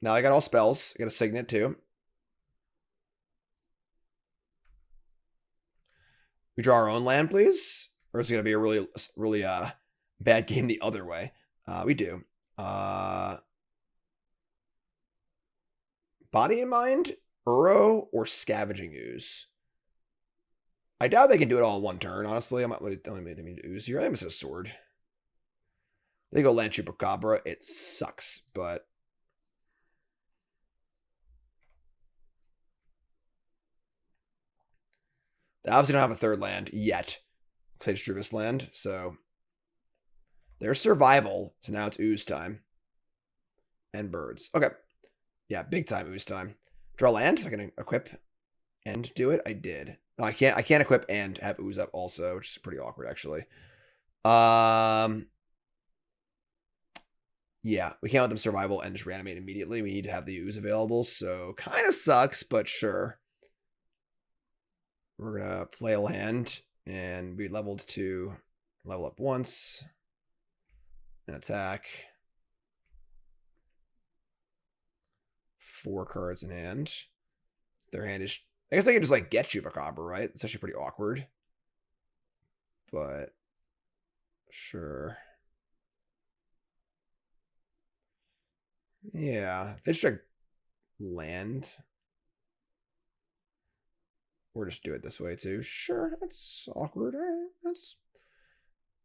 Now I got all spells. I got a Signet too. We draw our own land, please? Or is it going to be a really, really bad game the other way? We do. Body in Mind, Uro, or Scavenging Ooze? I doubt they can do it all in one turn, honestly. I'm not really telling me they need to Ooze here. I miss a sword. They go Land Chupacabra. It sucks, but they obviously don't have a third land yet. Because I just drew this land, so there's survival. So now it's Ooze time. And birds. Okay. Yeah, big time Ooze time. Draw land if I can equip and do it. I did. No, I can't equip and have Ooze up also, which is pretty awkward actually. Yeah, we can't let them survival and just reanimate immediately. We need to have the Ooze available, so kind of sucks, but sure. We're gonna play a land, and we leveled to level up once and attack. 4 cards in hand. Their hand is, I guess I can just like get Chupacabra, right? It's actually pretty awkward, but sure. Yeah, they just like land. Or just do it this way too. Sure, that's awkward. All right, that's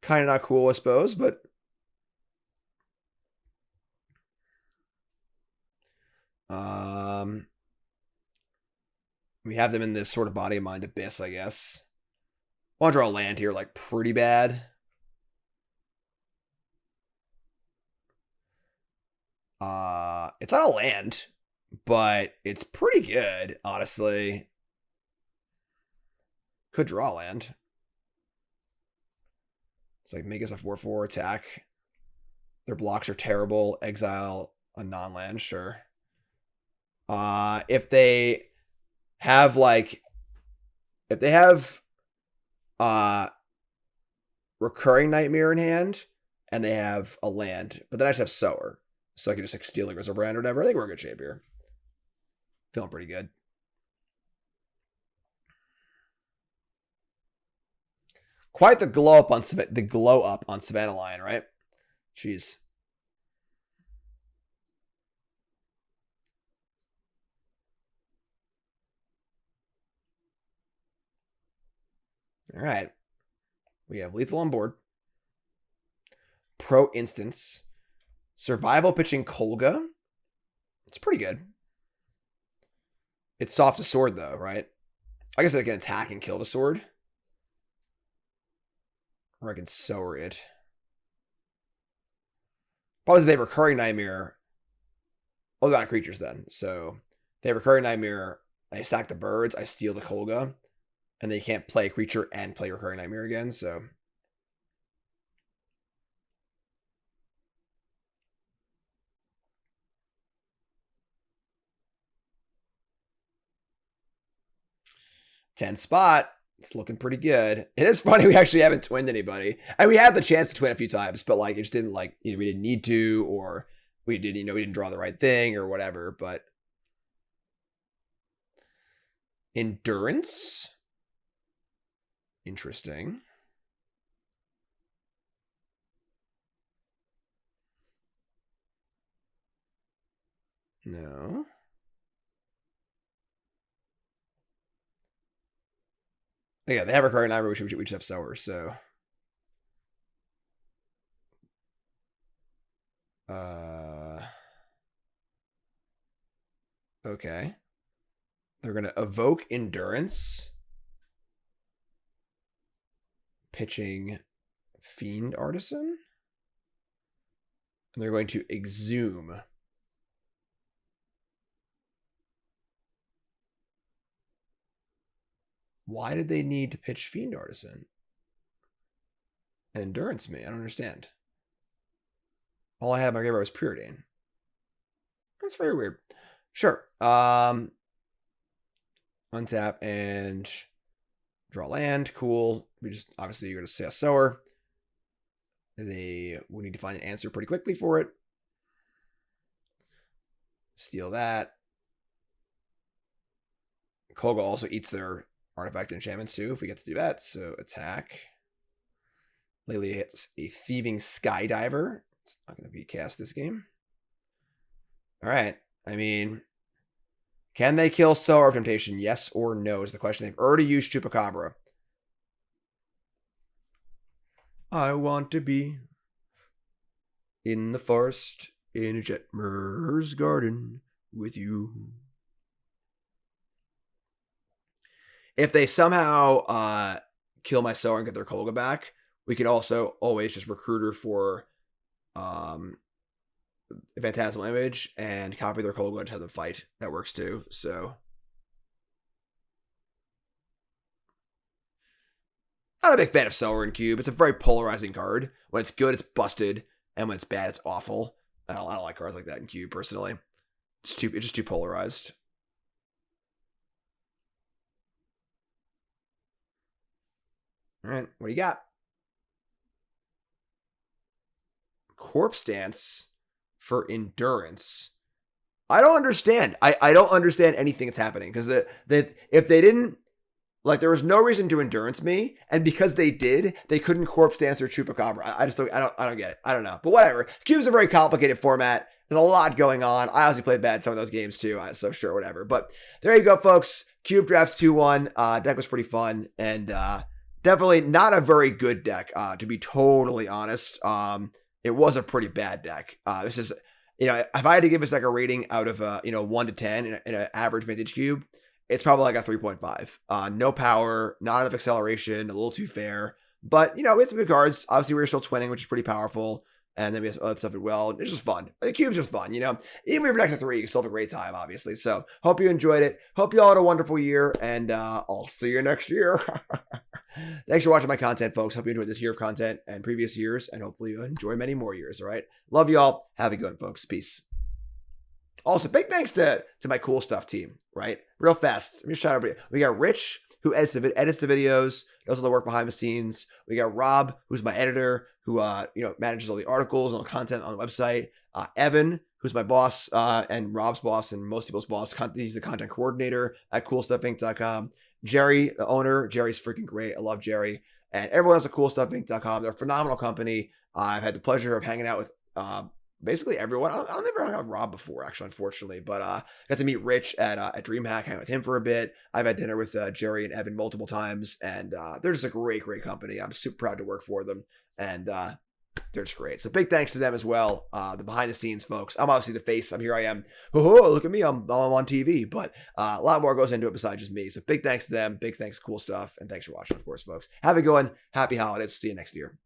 kind of not cool, I suppose, but we have them in this sort of body of mind abyss, I guess. I want to draw a land here, like pretty bad. It's not a land, but it's pretty good, honestly. Could draw land. It's like make us a 4/4 attack. Their blocks are terrible. Exile a non-land, sure. If they have Recurring Nightmare in hand and they have a land, but then I just have Sower. So I can just like steal a Grizzlebrand or whatever. I think we're in good shape here. Feeling pretty good. Quite the glow up on Savannah Lion, right? Jeez. All right. We have lethal on board. Pro instance. Survival pitching Kolga. It's pretty good. It's soft to sword though, right? I guess I can attack and kill the sword. Or I can sower it. Probably they have Recurring Nightmare. Oh, they got creatures then. So they have Recurring Nightmare. I sack the birds. I steal the Kolga. And they can't play a creature and play Recurring Nightmare again, so. Ten spot. It's looking pretty good. It is funny we actually haven't twinned anybody. And we had the chance to twin a few times, but like it just didn't like, either we didn't need to, or we didn't draw the right thing or whatever, but. Endurance. Interesting. No. Yeah, they have Recurring Nightmare, we just have Sower, so. Okay. They're going to evoke Endurance. Pitching Fiend Artisan. And they're going to Exhume. Why did they need to pitch Fiend Artisan? And Endurance me? I don't understand. All I had in my graveyard was Preordain. That's very weird. Sure. Untap and draw land. Cool. We just obviously you're going to say a sower. They will need to find an answer pretty quickly for it. Steal that. Kolga also eats their artifact and enchantments too if we get to do that. So attack. Lately hits a Thieving Skydiver. It's not going to be cast this game. All right. I mean, can they kill Sower of Temptation? Yes or no is the question. They've already used Chupacabra. I want to be in the forest in a Jetmir's garden with you. If they somehow kill my Sower and get their Kolga back, we can also always just Recruiter for Phantasmal Image and copy their Kolga and have them fight. That works too. So I'm not a big fan of Sower in Cube. It's a very polarizing card. When it's good, it's busted, and when it's bad, it's awful. I don't like cards like that in Cube personally. It's just too polarized. All right, what do you got? Corpse Dance for Endurance. I don't understand. I don't understand anything that's happening because if they didn't, like, there was no reason to Endurance me, and because they did, they couldn't Corpse Dance or Chupacabra. I don't get it. I don't know, but whatever. Cube's a very complicated format. There's a lot going on. I honestly played bad some of those games too, so sure, whatever. But there you go, folks. Cube drafts 2-1. Deck was pretty fun, and definitely not a very good deck, to be totally honest. It was a pretty bad deck. This is, if I had to give this like a rating out of 1 to 10 in an average vintage cube, it's probably like a 3.5. No power, not enough acceleration, a little too fair. But we had some good cards. Obviously, we were still twinning, which is pretty powerful. And then we have other stuff as well. It's just fun. The cube's just fun, Even if you're next to 3, you still have a great time, obviously. So hope you enjoyed it. Hope you all had a wonderful year, and I'll see you next year. Thanks for watching my content, folks. Hope you enjoyed this year of content and previous years, and hopefully you enjoy many more years, all right? Love you all. Have a good one, folks. Peace. Also, big thanks to my Cool Stuff team, right? Real fast. Let me shout out everybody. We got Rich, who edits the videos, does all the work behind the scenes. We got Rob, who's my editor, who manages all the articles and all the content on the website. Evan, who's my boss and Rob's boss and most people's boss. He's the content coordinator at CoolStuffInc.com. Jerry, the owner. Jerry's freaking great. I love Jerry. And everyone else at CoolStuffInc.com. They're a phenomenal company. I've had the pleasure of hanging out with basically everyone. I don't never hung out with Rob before, actually, unfortunately, but got to meet Rich at DreamHack, hang out with him for a bit. I've had dinner with Jerry and Evan multiple times, and they're just a great company. I'm super proud to work for them, and they're just great. So big thanks to them as well. The behind the scenes folks. I'm obviously the face. Here I am. Oh, look at me. I'm on TV, but a lot more goes into it besides just me. So big thanks to them. Big thanks, Cool Stuff, and thanks for watching, of course, folks. Have a good one. Happy holidays. See you next year.